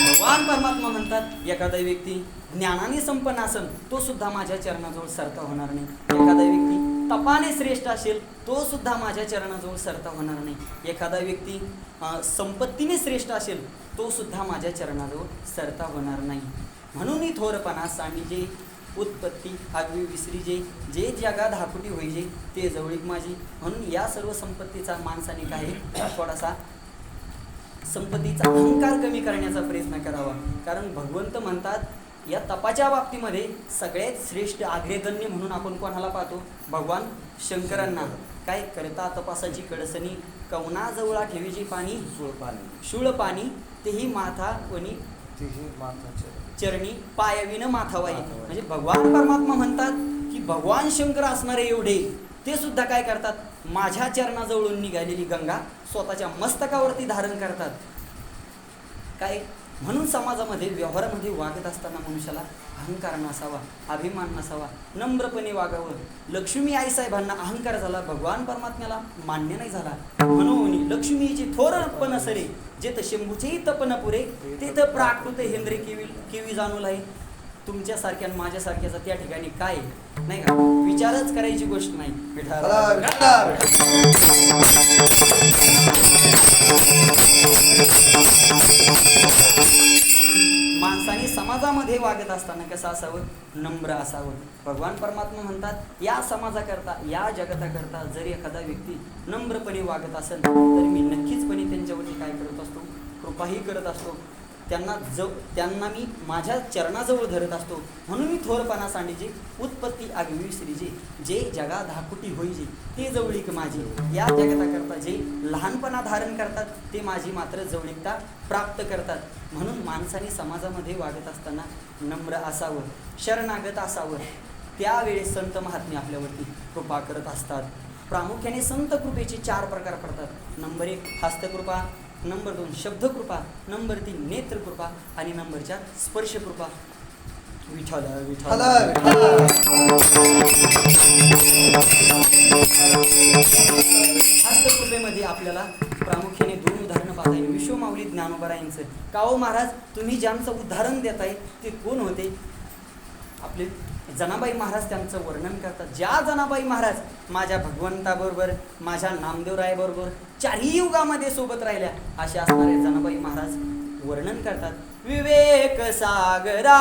भगवान परमात्मा म्हणतात, एखादा व्यक्ती ज्ञानाने संपन्न असेल तो सुद्धा माझ्या चरणाजवळ सरता होणार नाही. एखादा व्यक्ती तपाने श्रेष्ठ असेल तो सुद्धा माझ्या चरणाजवळ सरता होणार नाही. एखादा व्यक्ती संपत्तीने श्रेष्ठ असेल तो सुद्धा माझ्या चरणाजवळ सरता होणार नाही. म्हणून ही थोरपणास आणि जे उत्पत्ती आगवी विसरी जे जगा धाकुटी होईजे ते जवळीक माझी. म्हणून या सर्व संपत्तीचा माणसाने काय थोडासा संपत्तीचा अहंकार कमी करण्याचा प्रयत्न करावा. कारण भगवंत म्हणतात, या तपाच्या बाबतीमध्ये सगळ्यात श्रेष्ठ अग्रगण्य म्हणून आपण कोणाला पाहतो, भगवान शंकरांना. काय करता तपासाची कडसणी कवनाजवळा ठेवीची पाणी शूळ पाणी तेही माथा वनी चरणी पायविन माथावाई. म्हणजे भगवान परमात्मा म्हणतात की भगवान शंकर असणारे एवढे ते सुद्धा काय करतात, माझ्या चरणाजवळून निघालेली गंगा स्वतःच्या मस्तकावरती धारण करतात. काय म्हणून समाजामध्ये व्यवहारामध्ये वागत असताना मनुष्याला अहंकार नसावा, अभिमान नसावा, नम्रपणे वागावं. लक्ष्मी आईसाहेबांना अहंकार झाला, भगवान परमात्म्याला मान्य नाही झाला. म्हणून लक्ष्मीची थोरपण सरे जेथ शंभूचेही तपन पुरे तेथ प्राकृत हेंद्रे केवी जाणू आहे. तुमच्यासारख्या माझ्यासारख्याचा त्या ठिकाणी काय नाही का, विचारच करायची गोष्ट नाही. माणसाने समाजामध्ये वागत असताना कसं असावं, नम्र असावं. भगवान परमात्मा म्हणतात, या समाजाकरता या जगताकरता जर एखादा व्यक्ती नम्रपणे वागत असेल तर मी नक्कीचपणे त्यांच्यावरती काय करत असतो, कृपाही करत असतो. त्यांना मी माझ्या चरणाजवळ धरत असतो. म्हणून मी थोरपणा सांडीजे उत्पत्ती आगवी विसरीजे जे जगा धाकुटी होईजे ते जवळीक माझी. या जगताकरता जे लहानपणा धारण करतात ते माझी मात्र जवळीकता प्राप्त करतात. म्हणून माणसाने समाजामध्ये वागत असताना नम्र असावं, शरणागत असावं. त्यावेळेस संत महात्मे आपल्यावरती कृपा करत असतात. प्रामुख्याने संत कृपेचे 4 प्रकार पडतात. नंबर 1 हस्तकृपा, नंबर 2 शब्दकृपा, नंबर 3 नेत्रकृपा आणि नंबर 4 स्पर्शकृपा. विठ्ठल विठ्ठल. हस्तकृपेमध्ये आपल्याला प्रामुख्याने 2 उदाहरणं पाहता येईल. विश्वमाऊली ज्ञानोबरायांचं. काहो महाराज, तुम्ही ज्यांचं उदाहरण देताय ते कोण होते? आपले जनाबाई महाराज त्यांचं वर्णन करतात. ज्या जनाबाई महाराज माझ्या भगवंताबरोबर, माझ्या नामदेवरायाबरोबर 4ही युगामध्ये सोबत राहिल्या अशा असणारे जनाबाई महाराज वर्णन करतात. विवेक सागरा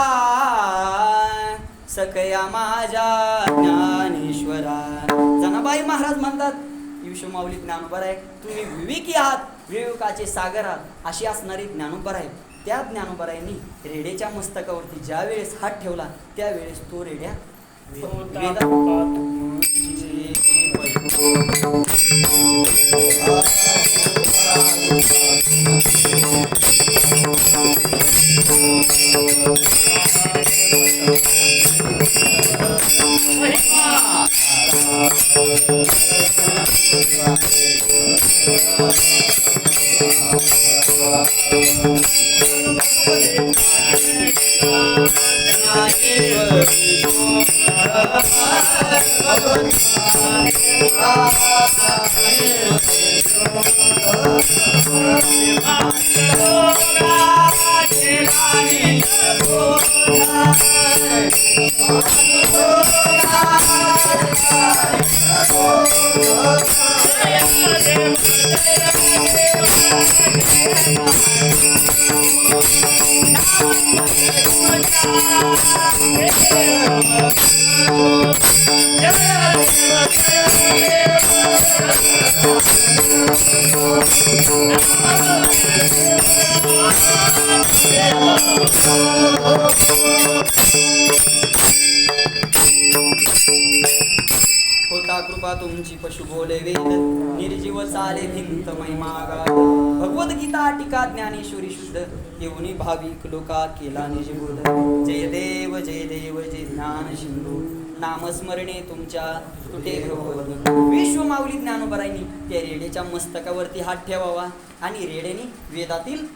सकया माझ्या ज्ञानेश्वरा. जनाबाई महाराज म्हणतात, विश्वमाऊली ज्ञानोबराय तुम्ही विवेकी आहात, विवेकाचे सागर आहात अशी असणारी ज्ञानोबराय. त्या ज्ञानोबरायांनी रेड्याच्या मस्तकावरती ज्या वेळेस हात ठेवला त्यावेळेस तो रेड्या होता कृपा तुमची पशु बोले वेद निर्जीव चाले भिंत महिमागा भगवद्गीता टीका ज्ञानेश्वरी शुद्ध येऊनी भाविक लोका केला निजबोध जय देव जय ज्ञान सिंधू नामस्मरणे तुमच्या तुटे विश्व माऊली ज्ञानोबराईनी त्या रेडेच्या मस्तकावरती हात ठेवावा आणि रेडेने वेदातील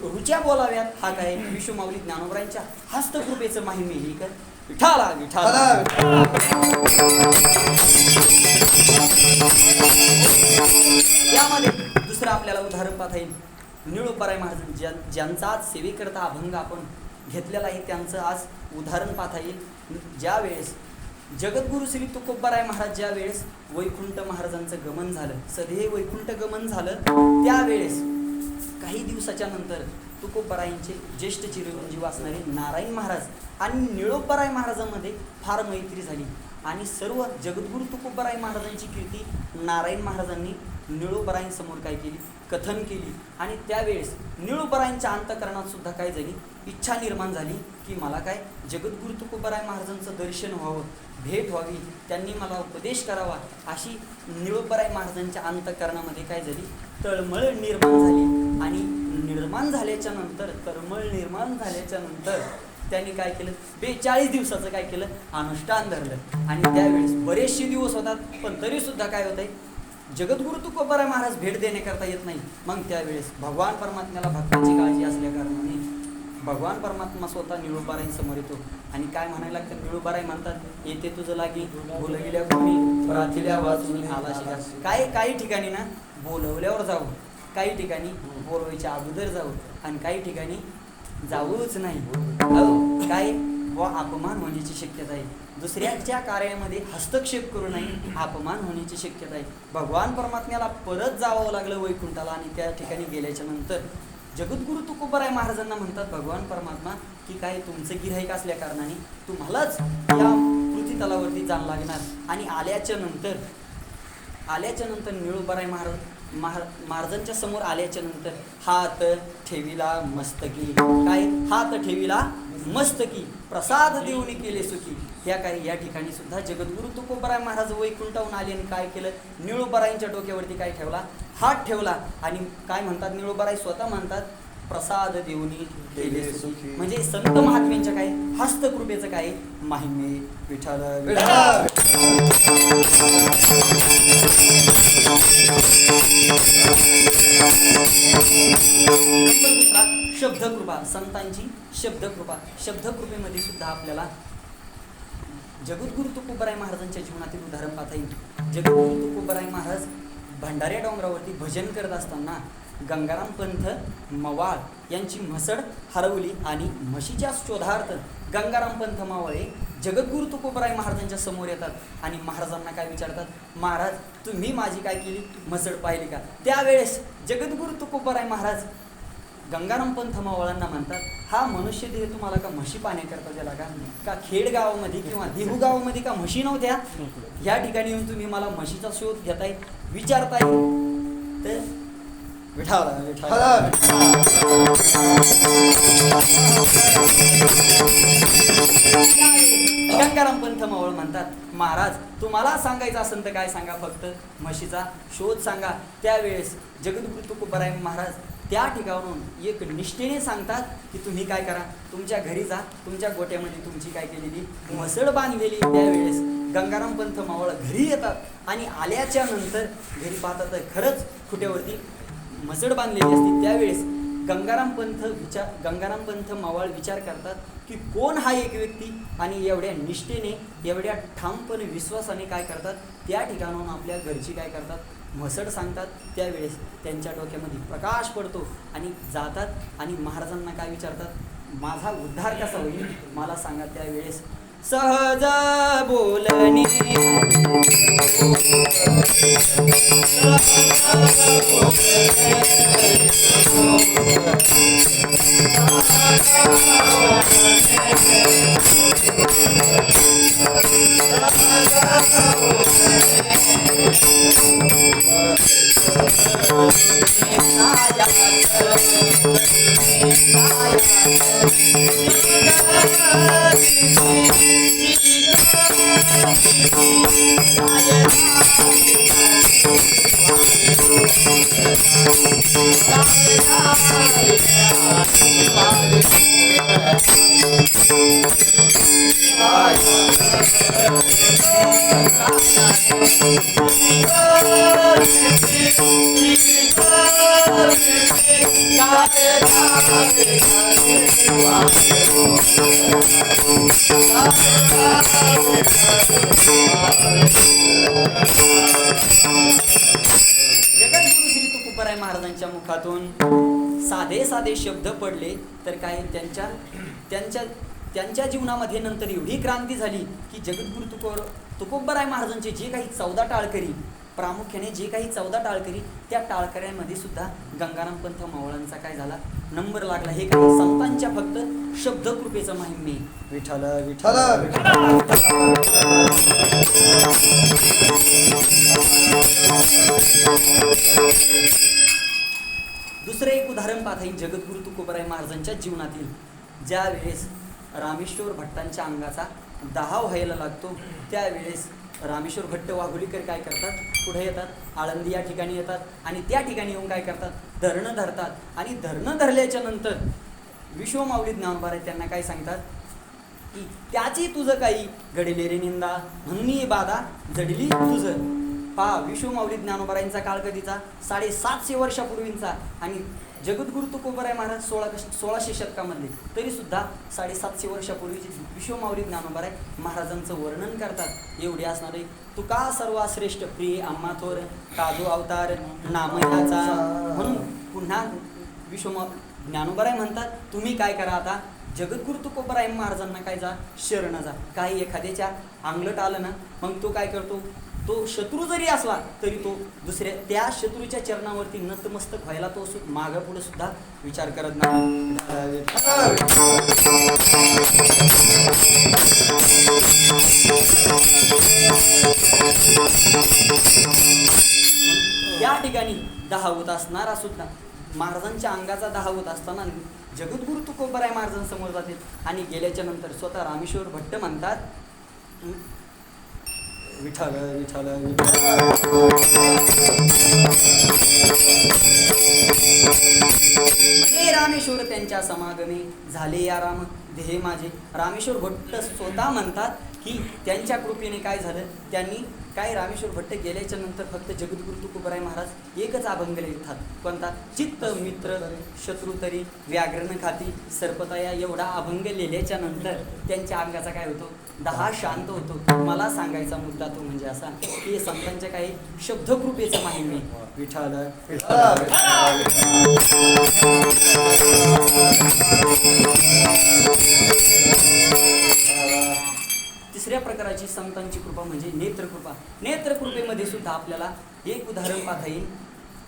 रुच्या बोलाव्यात हा काय विश्व माऊली ज्ञानोबराईंच्या हस्तकृपेचं माहिती ही कर विठाला विठाला यामध्ये दुसरं आपल्याला उदाहरण पाहता येईल निळोपराय महाराज ज्यांचा आज सेवेकरता अभंग आपण घेतलेला आहे त्यांचं आज उदाहरण पाहता येईल. ज्या वेळेस जगद्गुरु श्री तुकोबाराय महाराज ज्या वेळेस वैकुंठ महाराजांचं गमन झालं सदैव वैकुंठ गमन झालं त्यावेळेस काही दिवसाच्या नंतर तुकोबारायांचे ज्येष्ठ चिरंजीव असणारे नारायण महाराज आणि निळोबाराय महाराजांमध्ये फार मैत्री झाली आणि सर्व जगद्गुरु तुकोबाराय महाराजांची कीर्ती नारायण महाराजांनी निळोबारायांसमोर काय केली कथन केली आणि त्यावेळेस निळोबारायांच्या अंतःकरणात सुद्धा काय झाली इच्छा निर्माण झाली की मला काय जगद्गुरु तुकोबाराय महाराजांचं दर्शन व्हावं भेट व्हावी त्यांनी मला उपदेश करावा अशी निळोबाराय महाराजांच्या अंतःकरणामध्ये काय झाली तळमळ निर्माण झाली आणि निर्माण झाल्याच्या नंतर तळमळ निर्माण झाल्याच्या नंतर त्यांनी काय केलं 42 दिवसाचं काय केलं अनुष्ठान धरलं आणि त्यावेळेस बरेचसे दिवस होतात पण तरी सुद्धा काय होतंय जगद्गुरु तुकोबाराय महाराज भेट देण्याकरता येत नाही. मग त्यावेळेस भगवान परमात्म्याला भक्तांची काळजी असल्या कारणाने भगवान परमात्मा स्वतः निळोबारायांसमोर येतो आणि काय म्हणायला लागतं निळोबाराय म्हणतात येते तुझं लागी बोलविल्या कोणी राथिल्या वाचून आला शिका काय काही ठिकाणी ना बोलवल्यावर जाऊ काही ठिकाणी बोलवायच्या अगोदर जाऊ आणि काही ठिकाणी जाऊच नाही काय व अपमान होण्याची शक्यता आहे दुसऱ्याच्या कार्यामध्ये हस्तक्षेप करू नये अपमान होण्याची शक्यता आहे. भगवान परमात्म्याला परत जावं लागलं वैकुंठाला आणि त्या ठिकाणी गेल्याच्या नंतर जगद्गुरु तुकोबाराय महाराजांना म्हणतात भगवान परमात्मा की काय तुमचं गिऱ्हाईक असल्या कारणाने तुम्हालाच या पृथ्वी तलावरती जाण लागणार आणि आल्याच्या नंतर निळोबाराय महाराजांच्या समोर आल्याच्या नंतर हात ठेविला मस्तकी काय हात ठेविला मस्तकी प्रसाद देऊनी केले सुखी ह्या काय या ठिकाणी सुद्धा जगद्गुरु तुकोबाराय महाराज वैकुंठाहून आले आणि काय केलं निळोबारायांच्या डोक्यावरती काय ठेवला हात ठेवला आणि काय म्हणतात निळोबाराय स्वतः म्हणतात प्रसाद देऊनी केले सुखी म्हणजे संत महात्म्यांच्या काय हस्तकृपेचं काय महिमे विठ्ठल शब्दकृपा संतांची शब्दकृपेमध्ये सुद्धा आपल्याला जगद्गुरु तुकोबाराय महाराजांच्या जीवनातील उदाहरण पाहता येईल. जगद्गुरु तुकोबाराय महाराज भंडाऱ्या डोंगरावरती भजन करत असताना गंगाराम पंथ मवाळ यांची म्हसड हरवली आणि म्हशीच्या शोधार्थ गंगाराम पंथ मावळे जगद्गुरु तुकोबाराय महाराजांच्या समोर येतात आणि महाराजांना काय विचारतात महाराज तुम्ही माझी काय केली म्हसड पाहिली का. त्यावेळेस जगद्गुरु तुकोबाराय महाराज गंगाराम पंथ मावळांना म्हणतात हा मनुष्य देह तुम्हाला का म्हशी पाण्याकरता दिला का खेड गावामध्ये किंवा देहू गावामध्ये का म्हशी नव्हत्या ह्या ठिकाणी येऊन तुम्ही मला म्हशीचा शोध घेताय विचारताय तर विठाला विठाला हला. गंगाराम पंथ मावळ म्हणतात, महाराज तुम्हाला सांगायचं असेल तर काय सांगा, फक्त म्हशीचा शोध सांगा. त्यावेळेस जगद्गुरु तुकोबाराय महाराज त्या ठिकाणून एक निष्ठेने सांगतात की तुम्ही काय करा, तुमच्या घरी जा, तुमच्या गोट्यामध्ये तुमची काय केलेली म्हसळ बांधलेली. त्यावेळेस गंगाराम पंथ मावळ घरी येतात आणि आल्याच्या नंतर घरी पाहतात तर खरंच खुट्यावरती म्हसळ बांधलेली असते. त्यावेळेस गंगाराम पंथ मावळ विचार करतात की कोण हा एक व्यक्ती, आणि एवढ्या निष्ठेने एवढ्या ठामपणे विश्वासाने काय करतात, त्या ठिकाणाहून आपल्या घरची काय करतात म्हसड सांगतात. त्यावेळेस त्यांच्या डोक्यामध्ये प्रकाश पडतो आणि जातात आणि महाराजांना काय विचारतात, माझा उद्धार कसा होईल मला सांगा. त्यावेळेस सहज बोलणे जगद्गुरु श्री तुकोबाराय महाराजांच्या मुखातून साधे साधे शब्द पडले तर काय त्यांच्या जीवनामध्ये नंतर एवढी क्रांती झाली की जगद्गुरु तुकोबाराय महाराजांचे जे काही 14 टाळकरी, प्रामुख्याने जे काही 14 टाळकरी, त्या टाळकऱ्यांमध्ये सुद्धा गंगाराम पंथ मावळांचा काय झाला नंबर लागला. हे काही संतांच्या फक्त शब्दकृपेचं महिमे. विठ्ठल विठ्ठल दुसरं एक उदाहरण पाहता येईल जगद्गुरु तुकोबाराय महाराजांच्या जीवनातील. ज्या वेळेस रामेश्वर भट्टांच्या अंगाचा दाह व्हायला लागतो, त्यावेळेस रामेश्वर भट्ट वाघोलीकर काय करतात, पुढे येतात, आळंदी या ठिकाणी येतात आणि त्या ठिकाणी येऊन काय करतात, धरणं धरतात. आणि धरणं धरल्याच्या नंतर विश्वमाऊली ज्ञानोबा त्यांना काय सांगतात की त्याची तुझं काही घडले रे निंदा, म्हणून बाधा जडली तुझं. पहा, विश्वमाऊली ज्ञानोबारायांचा काळ कधीचा, 750 वर्षापूर्वींचा, आणि जगद्गुरु तुकोबाराय महाराज 1600 शतकामधले, तरी सुद्धा 750 वर्षापूर्वीचे विश्वमाऊली ज्ञानोबाराय महाराजांचं वर्णन करतात. एवढे असणारे तुका सर्वा श्रेष्ठ प्रिय आम्हा थोर काजू अवतार नामयाचा. म्हणून पुन्हा ज्ञानोबाराय म्हणतात, तुम्ही काय करा आता, जगद्गुरु तुकोबाराय महाराजांना काय जा, शरण जा. काही एखाद्याच्या अंगलट आलं ना, मग तो काय करतो, तो शत्रू जरी असला तरी तो दुसऱ्या त्या शत्रूच्या चरणावरती नतमस्तक व्हायला तो मागं पुढे सुद्धा विचार करत नाही. त्या ठिकाणी दाह होत असणारा सुद्धा महाराजांच्या अंगाचा दाह होत असताना जगद्गुरु तुकोबाराय महाराजांसमोर जातील आणि गेल्याच्या नंतर स्वतः रामेश्वर भट्ट म्हणतात, विठ्ठल विठ्ठल म्हणजे रामेश्वर त्यांच्या समागमे झाले या राम देह माझे. रामेश्वर भट्ट स्वतः म्हणतात की त्यांच्या कृपेने काय झालं, त्यांनी काय, रामेश्वर भट्ट गेल्याच्या नंतर फक्त जगद्गुरु तुकोबाराय महाराज एकच अभंग लिहितात. कोणता, चित्त मित्र शत्रू तरी व्याघ्रण खाती सर्पतया. एवढा अभंग लिहिल्याच्या नंतर त्यांच्या अंगाचा काय होतो, दाह शांत होतो. मला सांगायचा मुद्दा तो म्हणजे असा की संतांच्या काही शब्दकृपेचं महिमे. विठ्ठल तिसऱ्या प्रकारची संतांची कृपा म्हणजे नेत्रकृपा. नेत्रकृपेमध्ये सुद्धा आपल्याला एक उदाहरण पाहता येईल.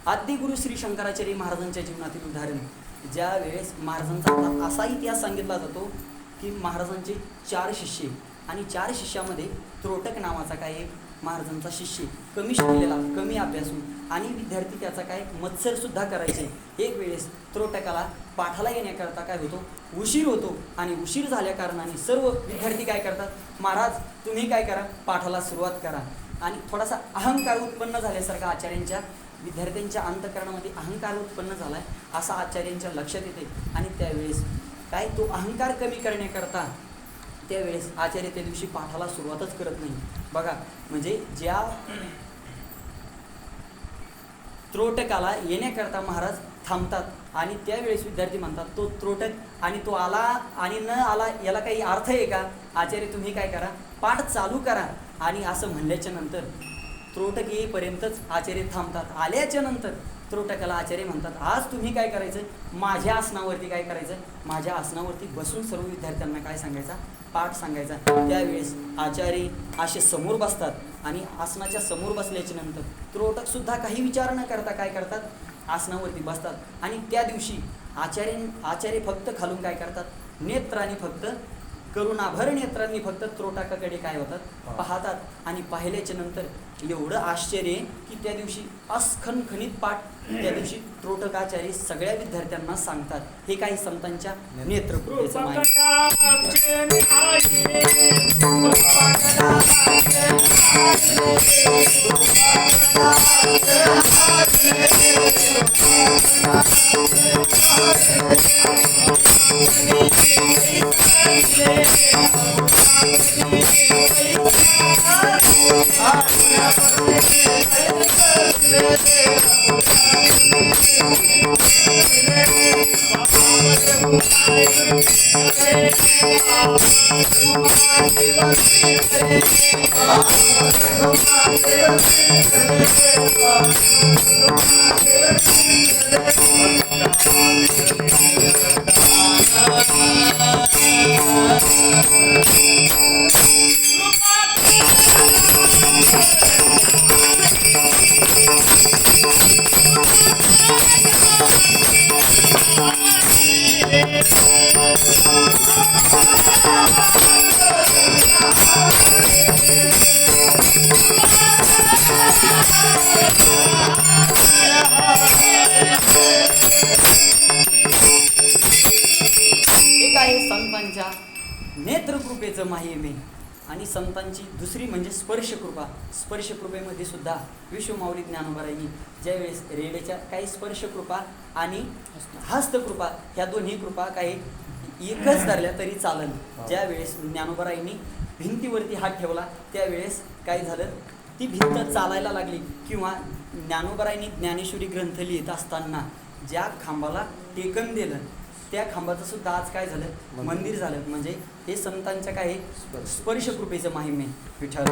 आदिगुरु श्री शंकराचार्य महाराजांच्या जीवनातील उदाहरण. ज्या वेळेस महाराजांचा असा इतिहास सांगितला जातो की महाराजांचे 4 शिष्य आणि 4 शिष्यामध्ये त्रोटक नावाचा काय एक महाराजांचा शिष्य कमी शिकलेला, कमी अभ्यासू आणि विद्यार्थी त्याचा काय मत्सरसुद्धा करायचे. एक वेळेस त्रोटकाला पाठाला येण्याकरता काय होतो, उशीर होतो आणि उशीर झाल्या कारणाने सर्व विद्यार्थी काय करतात, महाराज तुम्ही काय करा, पाठाला सुरुवात करा. आणि थोडासा अहंकार उत्पन्न झाल्यासारखा आचार्यांच्या विद्यार्थ्यांच्या अंतःकरणामध्ये अहंकार उत्पन्न झाला आहे असं आचार्यांच्या लक्षात येते. आणि त्यावेळेस काय तो अहंकार कमी करण्याकरता त्यावेळेस आचार्य त्या दिवशी पाठाला सुरुवातच करत नाही. बघा म्हणजे ज्या त्रोटकाला येण्याकरता महाराज थांबतात आणि त्यावेळेस विद्यार्थी म्हणतात तो त्रोटक आणि तो आला आणि न आला याला काही अर्थ आहे का, आचार्य तुम्ही काय करा, पाठ चालू करा. आणि असं म्हणल्याच्या नंतर त्रोटक येईपर्यंतच आचार्य थांबतात. आल्याच्या नंतर त्रोटकाला आचार्य म्हणतात आज तुम्ही काय करायचं, माझ्या आसनावरती काय करायचं, माझ्या आसनावरती बसून सर्व विद्यार्थ्यांना काय सांगायचा, पाठ सांगायचा. त्यावेळेस आचार्य असे समोर बसतात आणि आसनाच्या समोर बसल्याच्या नंतर त्रोटकसुद्धा काही विचार न करता काय करतात, आसनावरती बसतात. आणि त्या दिवशी आचार्य फक्त खालून काय करतात, नेत्रांनी फक्त करुणाभर नेत्रांनी फक्त त्रोटकाकडे काय होतात, पाहतात. आणि पाहिल्याच्या नंतर एवढं आश्चर्य की त्या दिवशी असखनखनित पाठ त्या दिवशी त्रोटकाचार्य सगळ्या विद्यार्थ्यांना सांगतात. हे काही संतांच्या नेत्रकृपेचं माहिती. एक आहे संतांच्या नेत्रकृपेचं महिमे. आणि संतांची दुसरी म्हणजे स्पर्शकृपा. स्पर्शकृपेमध्ये सुद्धा विश्वमाऊली ज्ञानोबारायांनी ज्यावेळेस रेड्याच्या काही स्पर्शकृपा आणि हस्तकृपा ह्या दोन्ही कृपा काही एकच धरल्या तरी चालेल. ज्यावेळेस ज्ञानोबारायांनी भिंतीवरती हात ठेवला त्यावेळेस काय झालं, ती भिंत चालायला लागली. किंवा ज्ञानोबारायांनी ज्ञानेश्वरी ग्रंथ लिहित असताना ज्या खांबाला टेकन दिलं त्या खांबाचं सुद्धा आज काय झालं, मंदिर झालं. म्हणजे हे संतांच्या काय स्पर्शकृपेचं महिमे. विठ्ठल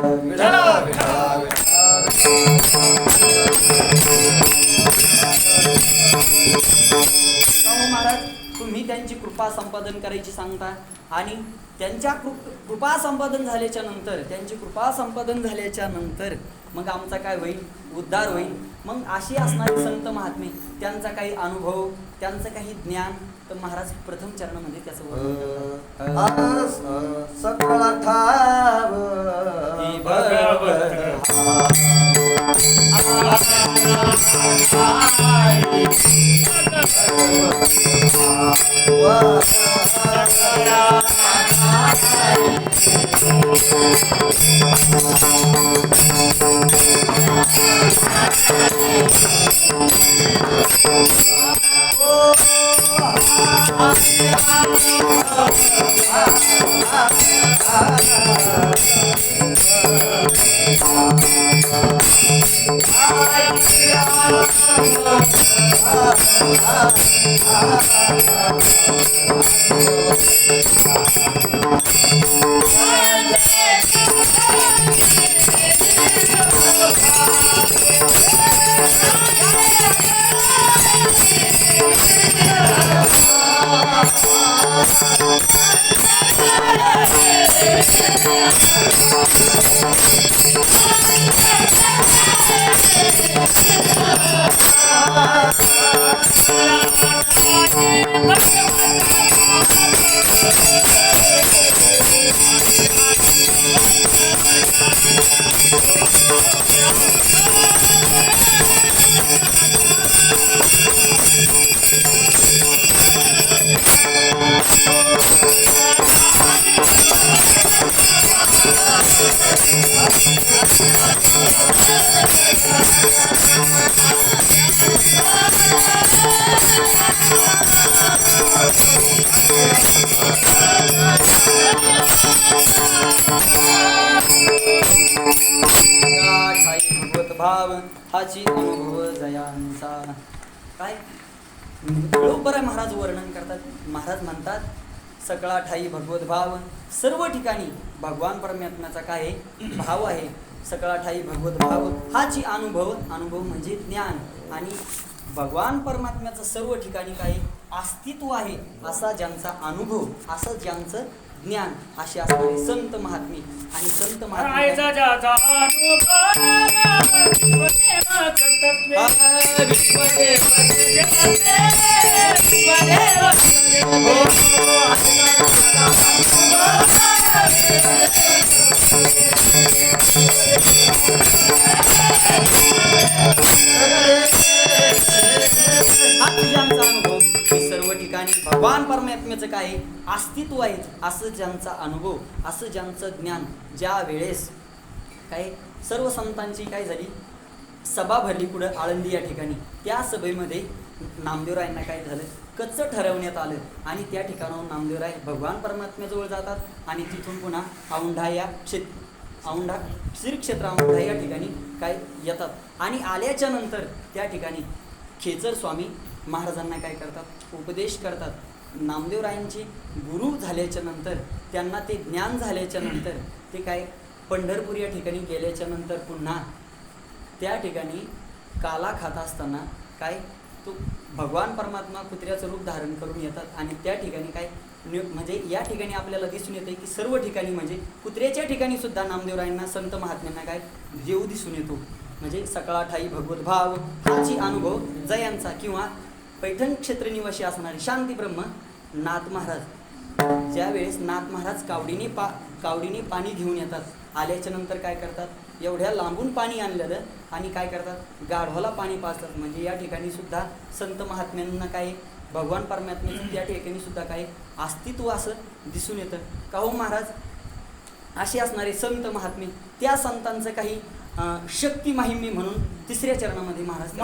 महाराज तुम्ही त्यांची कृपा संपादन करायची सांगता आणि त्यांच्या कृपा संपादन झाल्याच्या नंतर मग आमचा काय होईल, उद्धार होईल. मग अशी असणारी संत महात्मे त्यांचा काही अनुभव, त्यांचं काही ज्ञान, तर महाराज प्रथम चरणामध्ये त्याचं सकळ ठाव ठाई भगवत भाव हाची अनुभव जयांचा. काय बरोबर महाराज वर्णन करतात. महाराज म्हणतात सकळा ठाई भगवत भाव, सर्व ठिकाणी भगवान परमात्म्याचा काय आहे भाव आहे. सकळा ठाई भगवत भाव हाची अनुभव, अनुभव म्हणजे ज्ञान. आणि भगवान परमात्म्याचं सर्व ठिकाणी काय अस्तित्व आहे असा ज्यांचा अनुभव, असं ज्यांचं ज्ञान, असे असणारे संत महात्मे. आणि संत महात्मे ज्यांचा अनुभव हे सर्व ठिकाणी भगवान परमात्म्याचं काय अस्तित्व आहे असं ज्यांचा अनुभव, असं ज्यांचं ज्ञान. ज्या वेळेस काय सर्व संतांची काय झाली सभा भरली कुठं आळंदी या ठिकाणी. त्या सभेमध्ये नामदेवरायांना काय झालं कच्चं ठरवण्यात आलं. आणि त्या ठिकाणाहून नामदेवराय भगवान परमात्म्याजवळ जातात आणि तिथून पुन्हा औंढा या औंढा श्री क्षेत्र औंढा या ठिकाणी काय येतात. आणि आल्याच्या नंतर त्या ठिकाणी खेचर स्वामी महाराजांना काय करतात उपदेश करतात. नामदेवरायांचे गुरु झाल्याच्या नंतर त्यांना ते ज्ञान झाल्याच्या नंतर ते काय पंढरपूर या ठिकाणी गेल्याच्या नंतर पुन्हा त्या ठिकाणी काला खात असताना काय तो भगवान परमात्मा कुत्र्याचं रूप धारण करून येतात. आणि त्या ठिकाणी काय म्हणजे या ठिकाणी आपल्याला दिसून येते की सर्व ठिकाणी म्हणजे कुत्र्याच्या ठिकाणी सुद्धा नामदेवरायांना संत महात्म्यांना काय देव दिसून येतो. म्हणजे सकळा ठाई भगवत भाव हाची अनुभव जयांचा. किंवा पैठण क्षेत्र निवासी असणारे शांती ब्रह्म नाथ महाराज, ज्या वेळेस नाथ महाराज कावडीने पाणी घेऊन येतात. आल्याच्या नंतर काय करतात एवढ्या लांबून पाणी आणलेलं आणि काय करतात गाढवाला पाणी पाजतात. म्हणजे या ठिकाणी सुद्धा संत महात्म्यांना काय भगवान परमात्म्याचं त्या ठिकाणी सुद्धा काय अस्तित्व असं दिसून येतं. का हो महाराज असे असणारे संत महात्मे, त्या संतांचं काही शक्ती महिमी म्हणून तिसऱ्या चरणामध्ये महाराज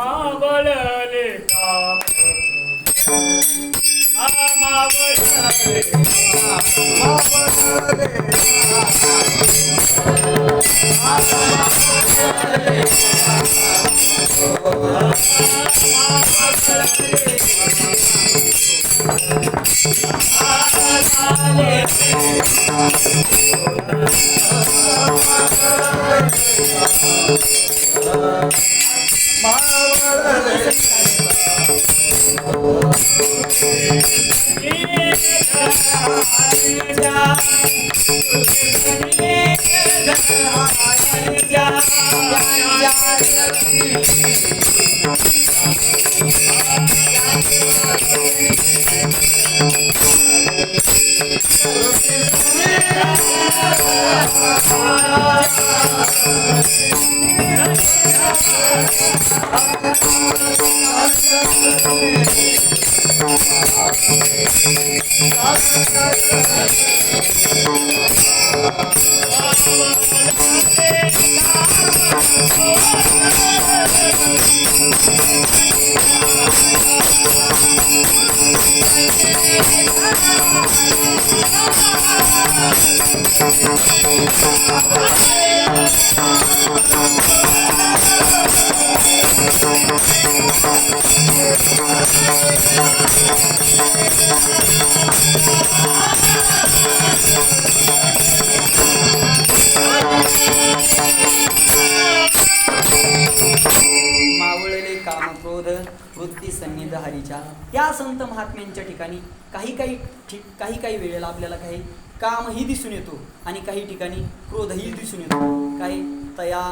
मावळले कामक्रोध वृत्ती सन्निध हरीच्या. त्या संत महात्म्यांच्या ठिकाणी काही काही वेळेला आपल्याला काही कामही दिसून येतो आणि काही ठिकाणी क्रोधही दिसून येतो. काही तया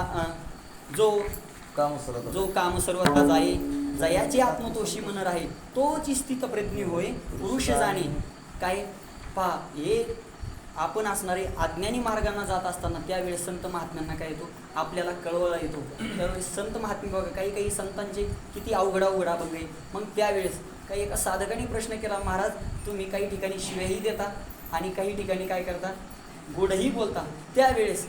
जो काम सर्वथा जाये जयाची आत्मतोषी मन राहे तोची स्थित प्रज्ञ होय पुरुष जाणे. काय पहा हे आपण असणारे अज्ञानी मार्गाने जात असताना त्यावेळेस संत महात्म्यांना काय येतो आपल्याला कळवळा येतो. त्यावेळेस संत महात्मे बघा काही संतांचे किती अवघड अभंग आहे. मग त्यावेळेस काही एका साधकाने प्रश्न केला, महाराज तुम्ही काही ठिकाणी शिव्याही देता आणि काही ठिकाणी काय करता, गोडही बोलता. त्यावेळेस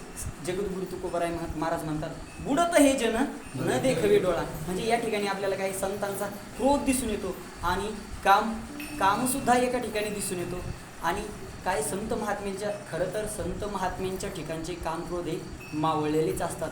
जगद्गुरु तुकोबाराय महाराज म्हणतात, बुडत हे जन न देखवे डोळा. म्हणजे या ठिकाणी आपल्याला काही संतांचा क्रोध दिसून येतो आणि कामसुद्धा एका ठिकाणी दिसून येतो. आणि काय संत महात्म्यांच्या, खरं तर संत महात्म्यांच्या ठिकाणचे काम क्रोध हे मावळलेलेच असतात.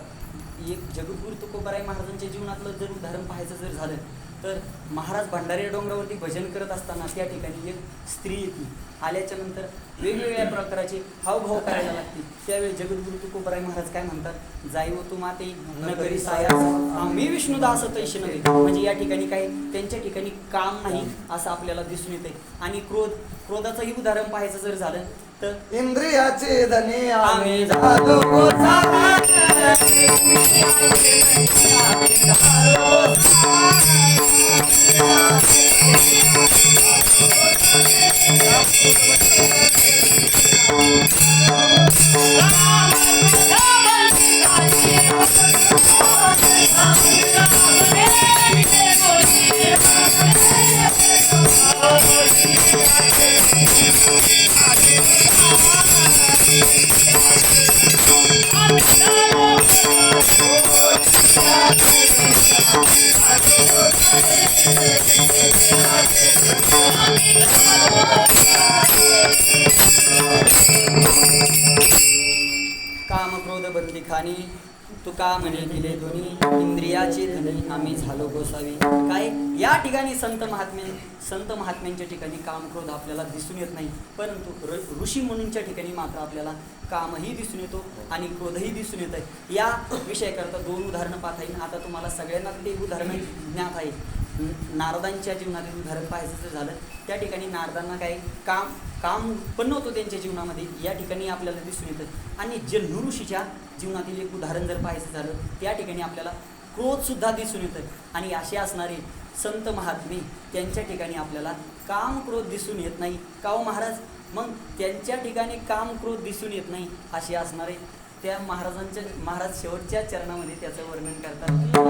एक जगद्गुरु तुकोबाराय महाराजांच्या जीवनातलं जर उदाहरण पाहायचं जर झालं तर महाराज भंडारी डोंगरावरती भजन करत असताना त्या ठिकाणी एक स्त्री येते. आल्याच्या नंतर वेगवेगळ्या प्रकारचे हावभाव करायला लागते. त्यावेळी जगद्गुरु तुकोबाराय महाराज काय म्हणतात, जाईव तू माते नगरी साया आम्ही विष्णुदास तैशी नव्हे. म्हणजे या ठिकाणी काय, त्यांच्या ठिकाणी काम नाही असं आपल्याला दिसून येते. आणि क्रोधाचंही उदाहरण पाहायचं जर झालं तर इंद्रियाचे धनी आम्ही झालो काम क्रोध बंदी खाणी तुका म्हणे गेले दोन्ही इंद्रियाचे धनी आम्ही झालो गोसावी. काय या ठिकाणी संत महात्म्यांच्या ठिकाणी काम क्रोध आपल्याला दिसून येत नाही, परंतु ऋषी मुनींच्या ठिकाणी मात्र आपल्याला कामही दिसून येतो आणि क्रोधही दिसून येत आहे. या विषयाकरता 2 उदाहरणं पाहता येईल. आता तुम्हाला सगळ्यांना ते उदाहरण ज्ञात आहे. नारदांच्या जीवनातील उदाहरण पाहायचं जर झालं त्या ठिकाणी नारदांना काही काम उत्पन्न होतं त्यांच्या जीवनामध्ये, या ठिकाणी आपल्याला दिसून येतं. आणि जन्नू ऋषीच्या जीवनातील एक उदाहरण जर पाहायचं झालं त्या ठिकाणी आपल्याला क्रोधसुद्धा दिसून येतं. आणि असे असणारे संत महात्मे त्यांच्या ठिकाणी आपल्याला काम क्रोध दिसून येत नाही. का हो महाराज, मग त्यांच्या ठिकाणी काम क्रोध दिसून येत नाही असे असणारे त्या महाराज शेवटच्या चरणामध्ये त्याचं वर्णन करतात.